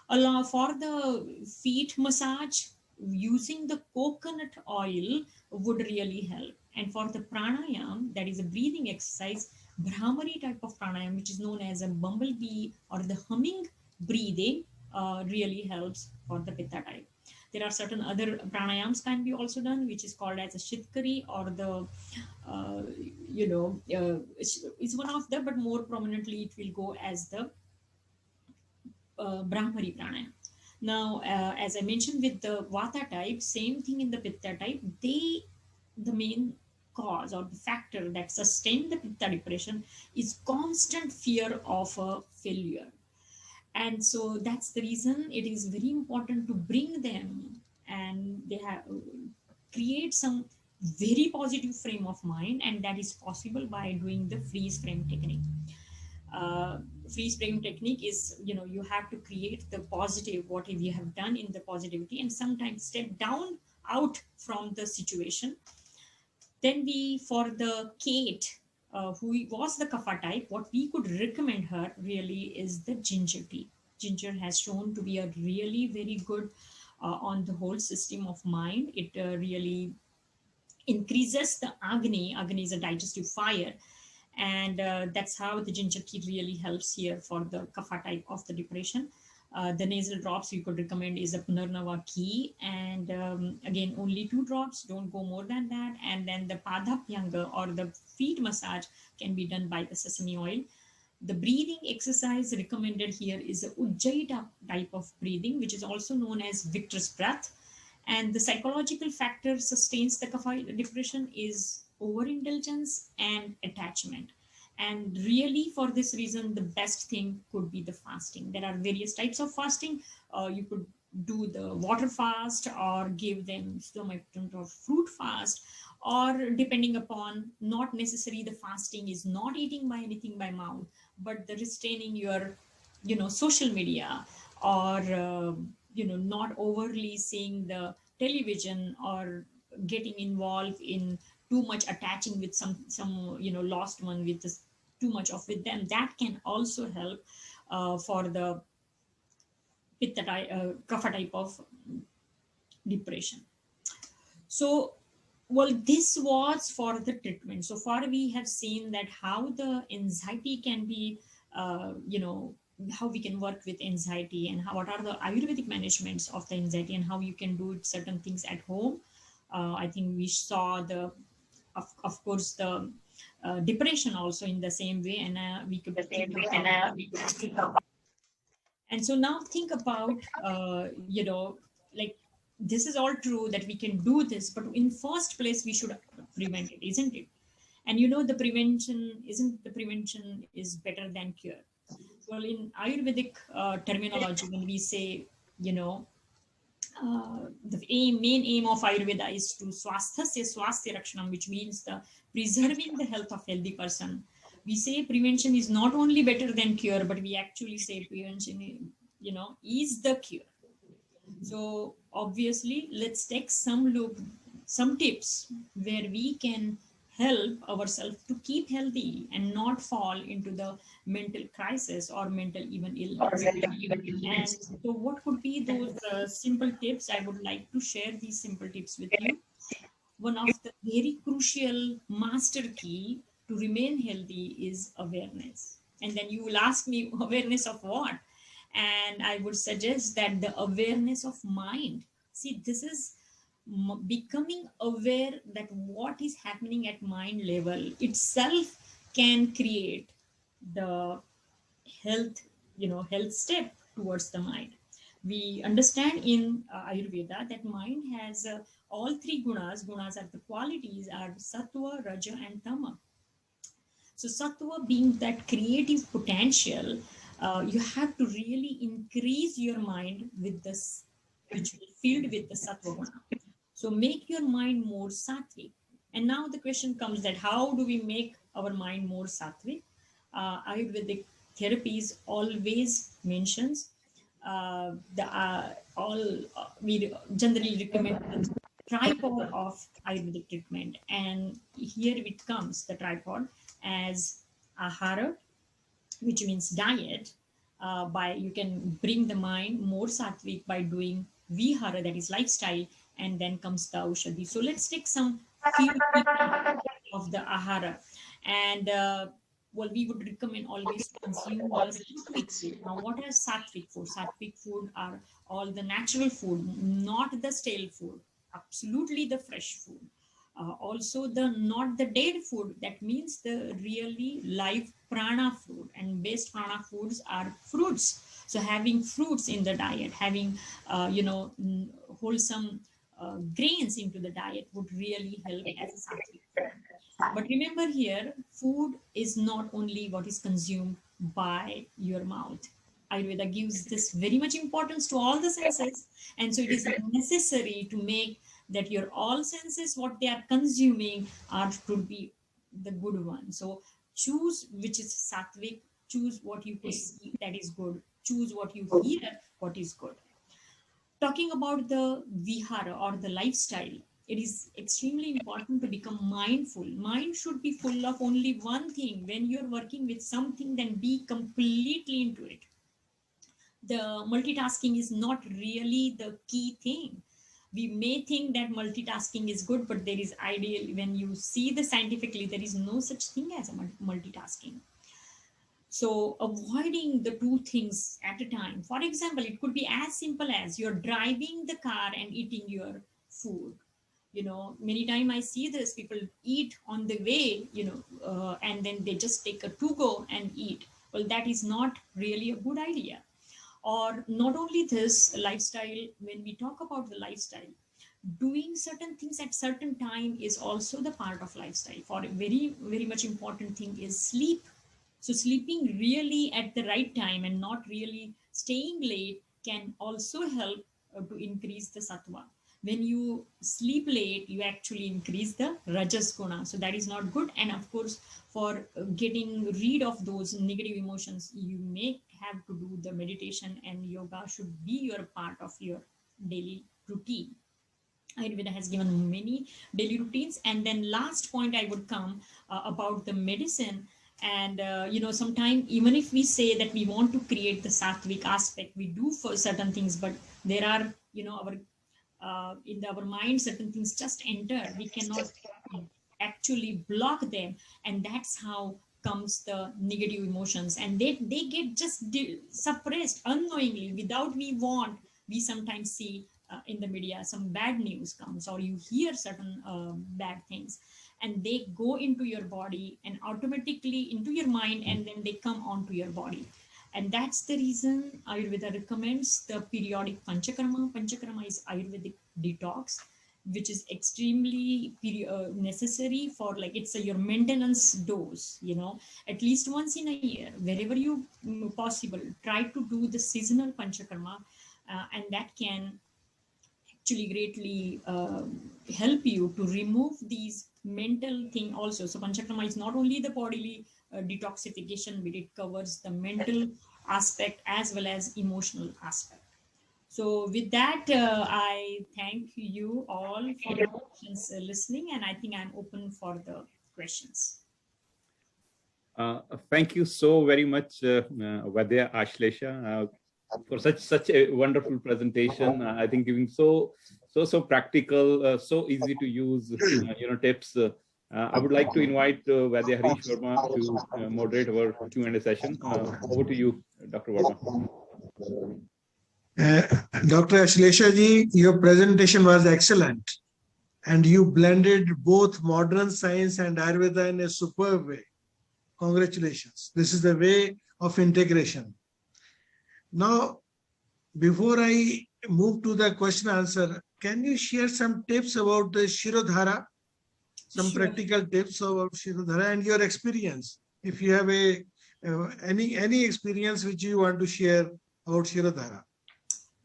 Allow for the feet massage, using the coconut oil would really help. And for the pranayam, that is a breathing exercise, Brahmari type of pranayam, which is known as a bumblebee or the humming breathing, really helps for the pitta type. There are certain other pranayams can be also done, which is called as a shitkari or the, it's one of them, but more prominently it will go as the Brahmari pranayam. Now, as I mentioned with the Vata type, same thing in the Pitta type. The main cause or the factor that sustain the Pitta depression is constant fear of a failure. And so that's the reason it is very important to bring them, and they have create some very positive frame of mind, and that is possible by doing the freeze frame technique. Freeze frame technique is, you have to create the positive, what you have done in the positivity, and sometimes step down out from the situation. Then for the Kate, who was the kapha type, what we could recommend her really is the ginger tea. Ginger has shown to be a really very good on the whole system of mind. It really increases the agni. Agni is a digestive fire, and that's how the ginger tea really helps here for the kapha type of the depression. The nasal drops we could recommend is a Punarnava key, and again only 2 drops, don't go more than that. And then the Padapyanga or the feet massage can be done by the sesame oil. The breathing exercise recommended here is the Ujjayi type of breathing, which is also known as Victor's breath. And the psychological factor sustains the kapha depression is overindulgence and attachment. And really, for this reason, the best thing could be the fasting. There are various types of fasting. You could do the water fast, or give them some amount of fruit fast, or depending upon, not necessarily the fasting is not eating by anything by mouth, but the restraining your, social media, or not overly seeing the television, or getting involved in too much attaching with some lost one, with this too much of with them. That can also help for the pitta type, kapha type of depression. So, well, this was for the treatment. So far we have seen that how the anxiety can be, how we can work with anxiety, and what are the Ayurvedic managements of the anxiety, and how you can do certain things at home. I think we saw the, of course, the depression also in the same way, and we could think about. And so now think about, like, this is all true that we can do this, but in first place we should prevent it, isn't it? And the prevention is better than cure. Well, in Ayurvedic terminology, when we say, the main aim of Ayurveda is to swasthya rakshanam, which means the preserving the health of healthy person. We say prevention is not only better than cure, but we actually say prevention, is the cure. So obviously, let's take some tips where we can help ourselves to keep healthy and not fall into the mental crisis or mental even illness. And so what could be those simple tips? I would like to share these simple tips with you. One of the very crucial master key to remain healthy is awareness. And then you will ask me, awareness of what? And I would suggest that the awareness of mind. See, this is becoming aware that what is happening at mind level itself can create the health, health step towards the mind. We understand in Ayurveda that mind has all 3 gunas. Gunas are the qualities, are sattva, raja, and tama. So sattva being that creative potential, you have to really increase your mind with this, which will filled with the sattva guna. So make your mind more sattvic. And now the question comes that how do we make our mind more sattvic? Ayurvedic therapies always mentions we generally recommend the tripod of Ayurvedic treatment, and here it comes the tripod as ahara, which means diet. By you can bring the mind more sattvic by doing vihara, that is lifestyle, and then comes the aushadhi. So let's take some few of the ahara, and well, we would recommend always consume the sattvic food. Now, what is sattvic food? Sattvic food are all the natural food, not the stale food, absolutely the fresh food. Also, the not the dead food. That means the really live prana food, and best prana foods are fruits. So having fruits in the diet, having wholesome grains into the diet would really help as a sattvic food. But remember here, food is not only what is consumed by your mouth. Ayurveda gives this very much importance to all the senses, and so it is necessary to make that your all senses, what they are consuming, are to be the good one. So choose which is sattvic Choose what you perceive that is good. Choose what you hear what is good. Talking about the vihara or the lifestyle, it is extremely important to become mindful. Mind should be full of only one thing. When you're working with something, then be completely into it. The multitasking is not really the key thing. We may think that multitasking is good, but there is ideal, when you see the scientifically, there is no such thing as a multitasking. So avoiding the two things at a time. For example, it could be as simple as you're driving the car and eating your food. Many times I see this, people eat on the way, and then they just take a to go and eat. Well, that is not really a good idea. Or not only this lifestyle, when we talk about the lifestyle, doing certain things at certain time is also the part of lifestyle. For a very, very much important thing is sleep. So sleeping really at the right time and not really staying late can also help to increase the sattva. When you sleep late, you actually increase the rajas guna. So that is not good. And of course, for getting rid of those negative emotions, you may have to do the meditation, and yoga should be your part of your daily routine. Ayurveda has given many daily routines. And then last point I would come about the medicine. And sometimes even if we say that we want to create the sattvic aspect, we do for certain things, but there are our in our mind certain things just enter, we cannot actually block them, and that's how comes the negative emotions, and they get just suppressed unknowingly without we want. We sometimes see in the media some bad news comes, or you hear certain bad things, and they go into your body and automatically into your mind, and then they come onto your body. And that's the reason Ayurveda recommends the periodic panchakarma. Panchakarma is Ayurvedic detox, which is extremely necessary for, like, it's your maintenance dose, at least once in a year, wherever you possible, try to do the seasonal panchakarma, and that can actually greatly help you to remove these mental thing also. So panchakarma is not only the bodily detoxification, but it covers the mental aspect as well as emotional aspect. So with that, I thank you all for your questions, listening, and I think I'm open for the questions. Thank you so very much, Vaidya Ashlesha, for such a wonderful presentation. I think giving so practical, so easy to use, tips. I would like to invite Vaidya Harish Verma to moderate our Q&A session. Over to you, Dr. Verma. Dr. Ashlesha ji, your presentation was excellent, and you blended both modern science and Ayurveda in a superb way. Congratulations. This is the way of integration. Now, before I move to the question answer, can you share some tips about the Shirodhara? Some Sure. practical tips about Shirodhara and your experience. If you have any experience which you want to share about Shirodhara.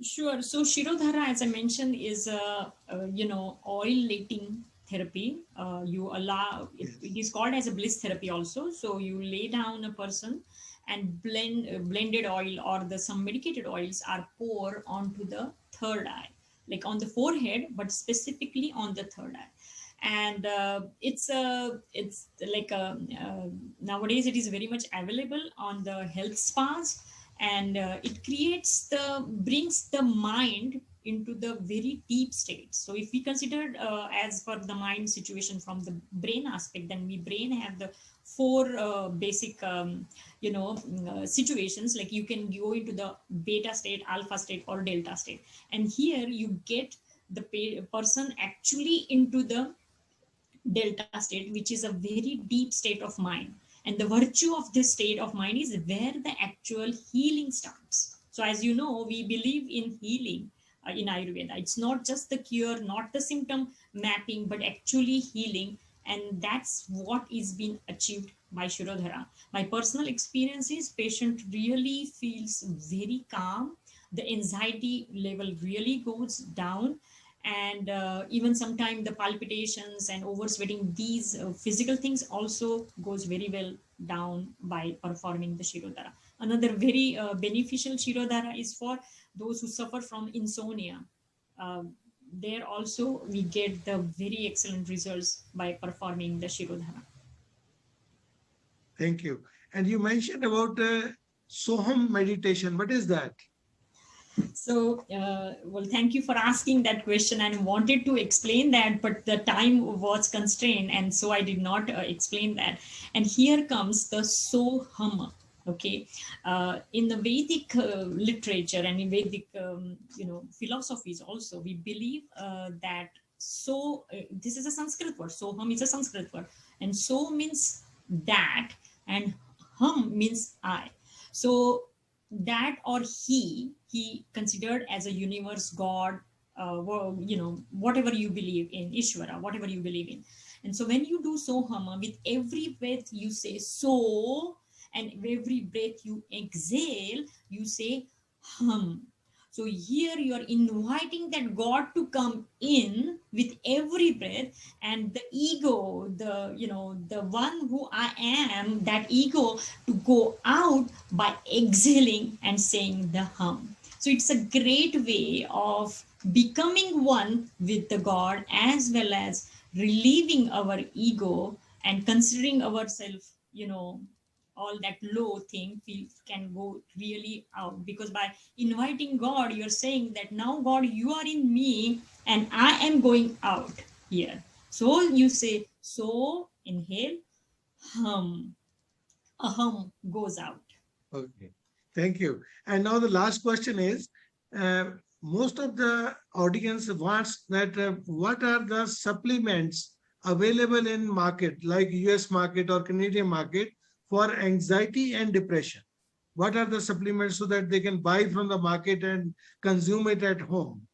Sure. So Shirodhara, as I mentioned, is oil-lating therapy. You allow it is called as a bliss therapy also. So you lay down a person, and blended oil or some medicated oils are poured onto the third eye, like on the forehead, but specifically on the third eye. And it's like nowadays it is very much available on the health spas, and it brings the mind into the very deep state. So if we consider as per the mind situation from the brain aspect, then brain have the four basic situations, like you can go into the beta state, alpha state, or delta state, and here you get the person actually into the delta state, which is a very deep state of mind. And the virtue of this state of mind is where the actual healing starts. So as you know, we believe in healing in Ayurveda. It's not just the cure, not the symptom mapping, but actually healing. And that's what is being achieved by Shirodhara. My personal experience is patient really feels very calm. The anxiety level really goes down. And even sometimes the palpitations and oversweating, these physical things also goes very well down by performing the Shirodhara. Another very beneficial Shirodhara is for those who suffer from insomnia. There also we get the very excellent results by performing the Shirodhara. Thank you. And you mentioned about Soham meditation. What is that? So, well, thank you for asking that question. And wanted to explain that, but the time was constrained, and so I did not explain that. And here comes the Soham. Okay, in the Vedic literature and in Vedic, philosophies also, we believe that this is a Sanskrit word. Soham is a Sanskrit word, and so means that, and hum means I. So that or he considered as a universe, God, whatever you believe in, Ishvara, whatever you believe in. And so when you do Soham, with every breath you say so, and every breath you exhale, you say hum. So here you are inviting that God to come in with every breath, and the ego, the one who I am, that ego, to go out by exhaling and saying the hum. So it's a great way of becoming one with the God, as well as relieving our ego and considering ourselves, all that low thing can go really out. Because by inviting God, you're saying that now, God, you are in me and I am going out here. So you say, so inhale, hum, a hum goes out. Okay, thank you. And now the last question is, most of the audience wants that what are the supplements available in market, like US market or Canadian market, for anxiety and depression? What are the supplements so that they can buy from the market and consume it at home?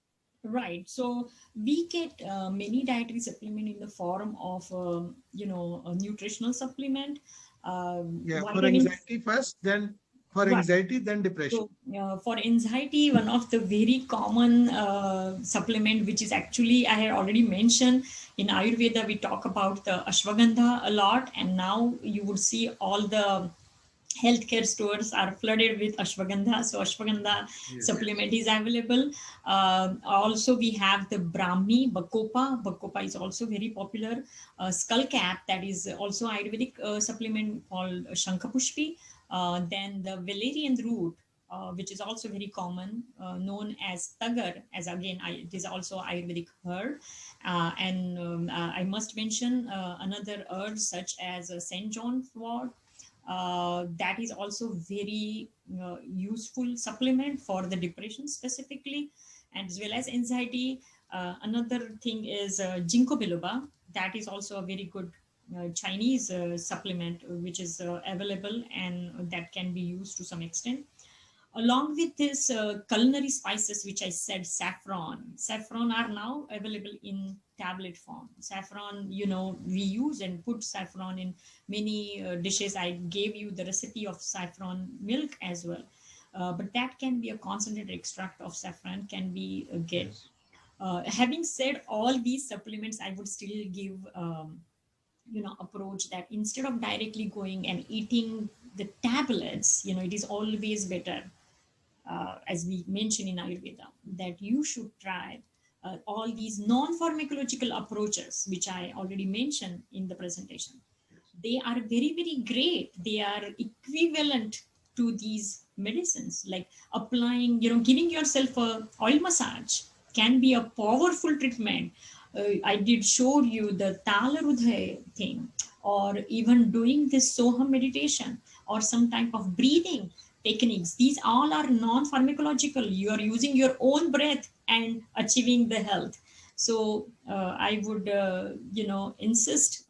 Right. So we get many dietary supplement in the form of, a nutritional supplement. Yeah, for Vitamins. anxiety first, then for Right. anxiety, then depression. So, for anxiety, one of the very common supplement, which is actually, I had already mentioned, in Ayurveda, we talk about the ashwagandha a lot. And now you would see all the healthcare stores are flooded with ashwagandha. So ashwagandha supplement is available. Also, we have the Brahmi, Bacopa. Bacopa is also very popular. Skullcap, that is also Ayurvedic supplement called Shankapushpi. Then the valerian root, which is also very common, known as tagar, as again, it is also Ayurvedic herb. I must mention another herb such as St. John's wort. That is also very useful supplement for the depression specifically, and as well as anxiety. Another thing is ginkgo biloba. That is also a very good Chinese supplement, which is available and that can be used to some extent. Along with this culinary spices, which I said, saffron are now available in tablet form. Saffron, we use and put saffron in many dishes. I gave you the recipe of saffron milk as well. But that can be a concentrated extract of saffron can be get. Having said all these supplements, I would still give approach that instead of directly going and eating the tablets, it is always better, as we mentioned in Ayurveda, that you should try all these non-pharmacological approaches, which I already mentioned in the presentation. They are very, very great. They are equivalent to these medicines, like applying, giving yourself a oil massage can be a powerful treatment. I did show you the Talarudhay thing, or even doing this Soham meditation, or some type of breathing techniques. These all are non-pharmacological. You are using your own breath and achieving the health. So I would, insist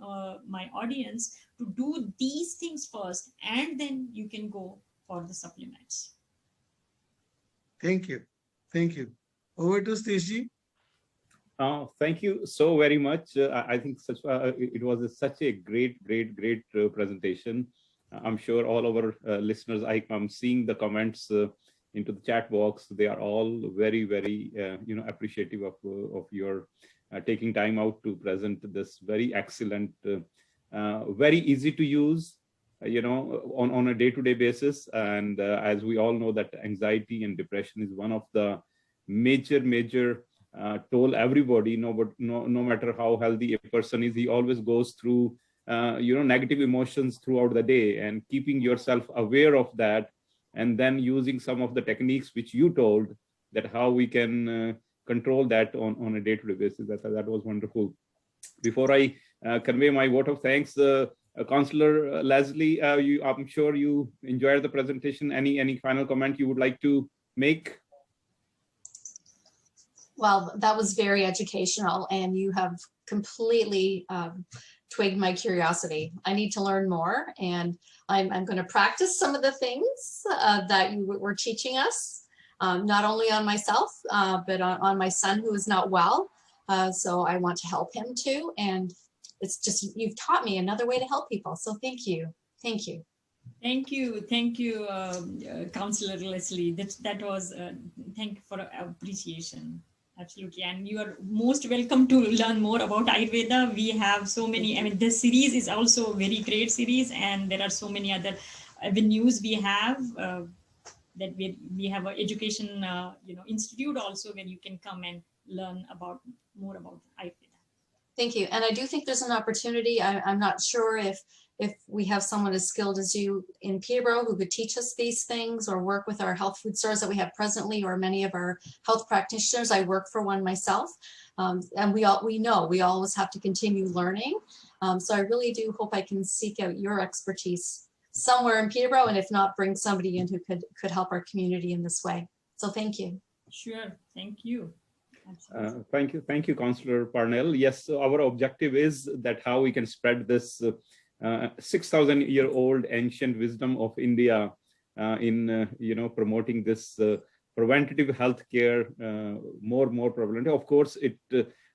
my audience to do these things first, and then you can go for the supplements. Thank you. Thank you. Over to Stacey. Thank you so very much. I think it was such a great presentation. I'm sure all our listeners, I'm seeing the comments into the chat box. They are all very, very, appreciative of your taking time out to present this very excellent, very easy to use, on a day-to-day basis. And as we all know that anxiety and depression is one of the major toll everybody, no matter how healthy a person is, he always goes through, negative emotions throughout the day, and keeping yourself aware of that, and then using some of the techniques which you told, that how we can control that on a day-to-day basis. That was wonderful. Before I convey my vote of thanks, Councillor Leslie, I'm sure you enjoyed the presentation. Any final comment you would like to make? Well, that was very educational, and you have completely twigged my curiosity. I need to learn more, and I'm going to practice some of the things that you were teaching us, not only on myself, but on my son who is not well. So I want to help him too. And it's just, you've taught me another way to help people. So thank you. Thank you. Thank you, Councillor Leslie. That was, thank you for appreciation. Absolutely. And you are most welcome to learn more about Ayurveda. We have so many, I mean, this series is also a very great series, and there are so many other avenues we have that we have an education, institute also, where you can come and learn more about Ayurveda. Thank you. And I do think there's an opportunity. I'm not sure if we have someone as skilled as you in Peterborough who could teach us these things, or work with our health food stores that we have presently, or many of our health practitioners. I work for one myself. And we know we always have to continue learning. So I really do hope I can seek out your expertise somewhere in Peterborough, and if not, bring somebody in who could help our community in this way. So thank you. Sure. Thank you. Thank you, Councillor Parnell. Yes, so our objective is that how we can spread this 6,000-year-old ancient wisdom of India in promoting this preventative healthcare more prevalent. Of course, it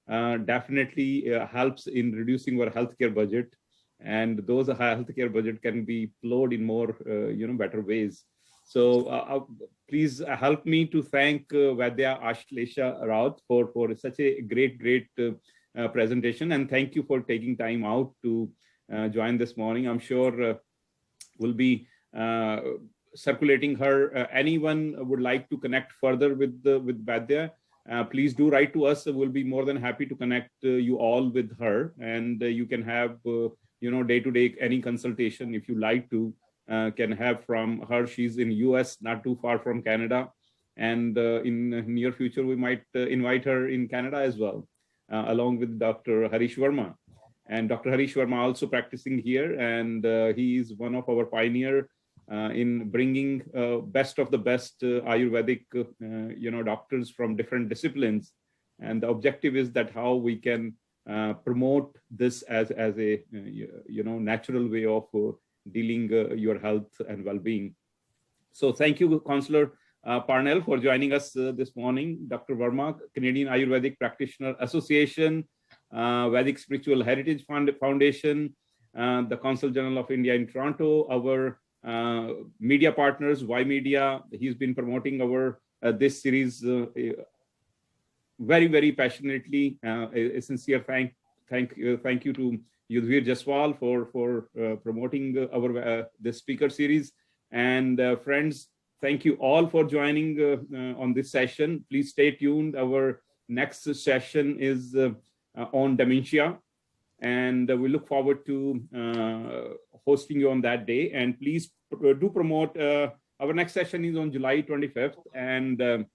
definitely helps in reducing our healthcare budget, and those healthcare budget can be flowed in more better ways. So please help me to thank Vaidya Ashlesha Raut for such a great presentation, and thank you for taking time out to join this morning. I'm sure we'll be circulating her. Anyone would like to connect further with Vaidya, please do write to us. We'll be more than happy to connect you all with her, and you can have day-to-day any consultation if you like to. Can have from her. She's in US, not too far from Canada, and in near future we might invite her in Canada as well, along with Dr. Harish Verma. And Dr. Harish Verma also practicing here, and he is one of our pioneer in bringing best of the best Ayurvedic doctors from different disciplines. And the objective is that how we can promote this as a natural way of dealing your health and well-being. So thank you, Councillor Parnell, for joining us this morning. Dr. Verma, Canadian Ayurvedic Practitioner Association, Vedic Spiritual Heritage Foundation, the Consul General of India in Toronto, our media partners, Y Media. He's been promoting our this series very passionately. A sincere thank you to Yudhvir Jaswal for promoting our this speaker series. And friends, thank you all for joining on this session. Please stay tuned. Our next session is on dementia, and we look forward to hosting you on that day. And please do promote. Our next session is on July 25th, and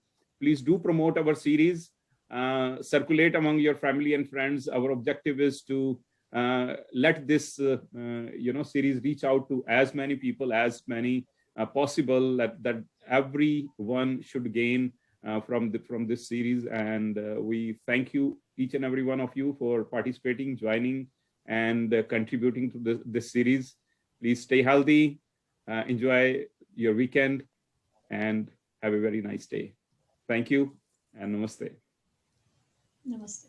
please do promote our series. Circulate among your family and friends. Our objective is to let this series reach out to as many people as many possible, that everyone should gain from this series. And we thank you, each and every one of you, for participating, joining, and contributing to this series. Please stay healthy, enjoy your weekend, and have a very nice day. Thank you, and namaste. Namaste.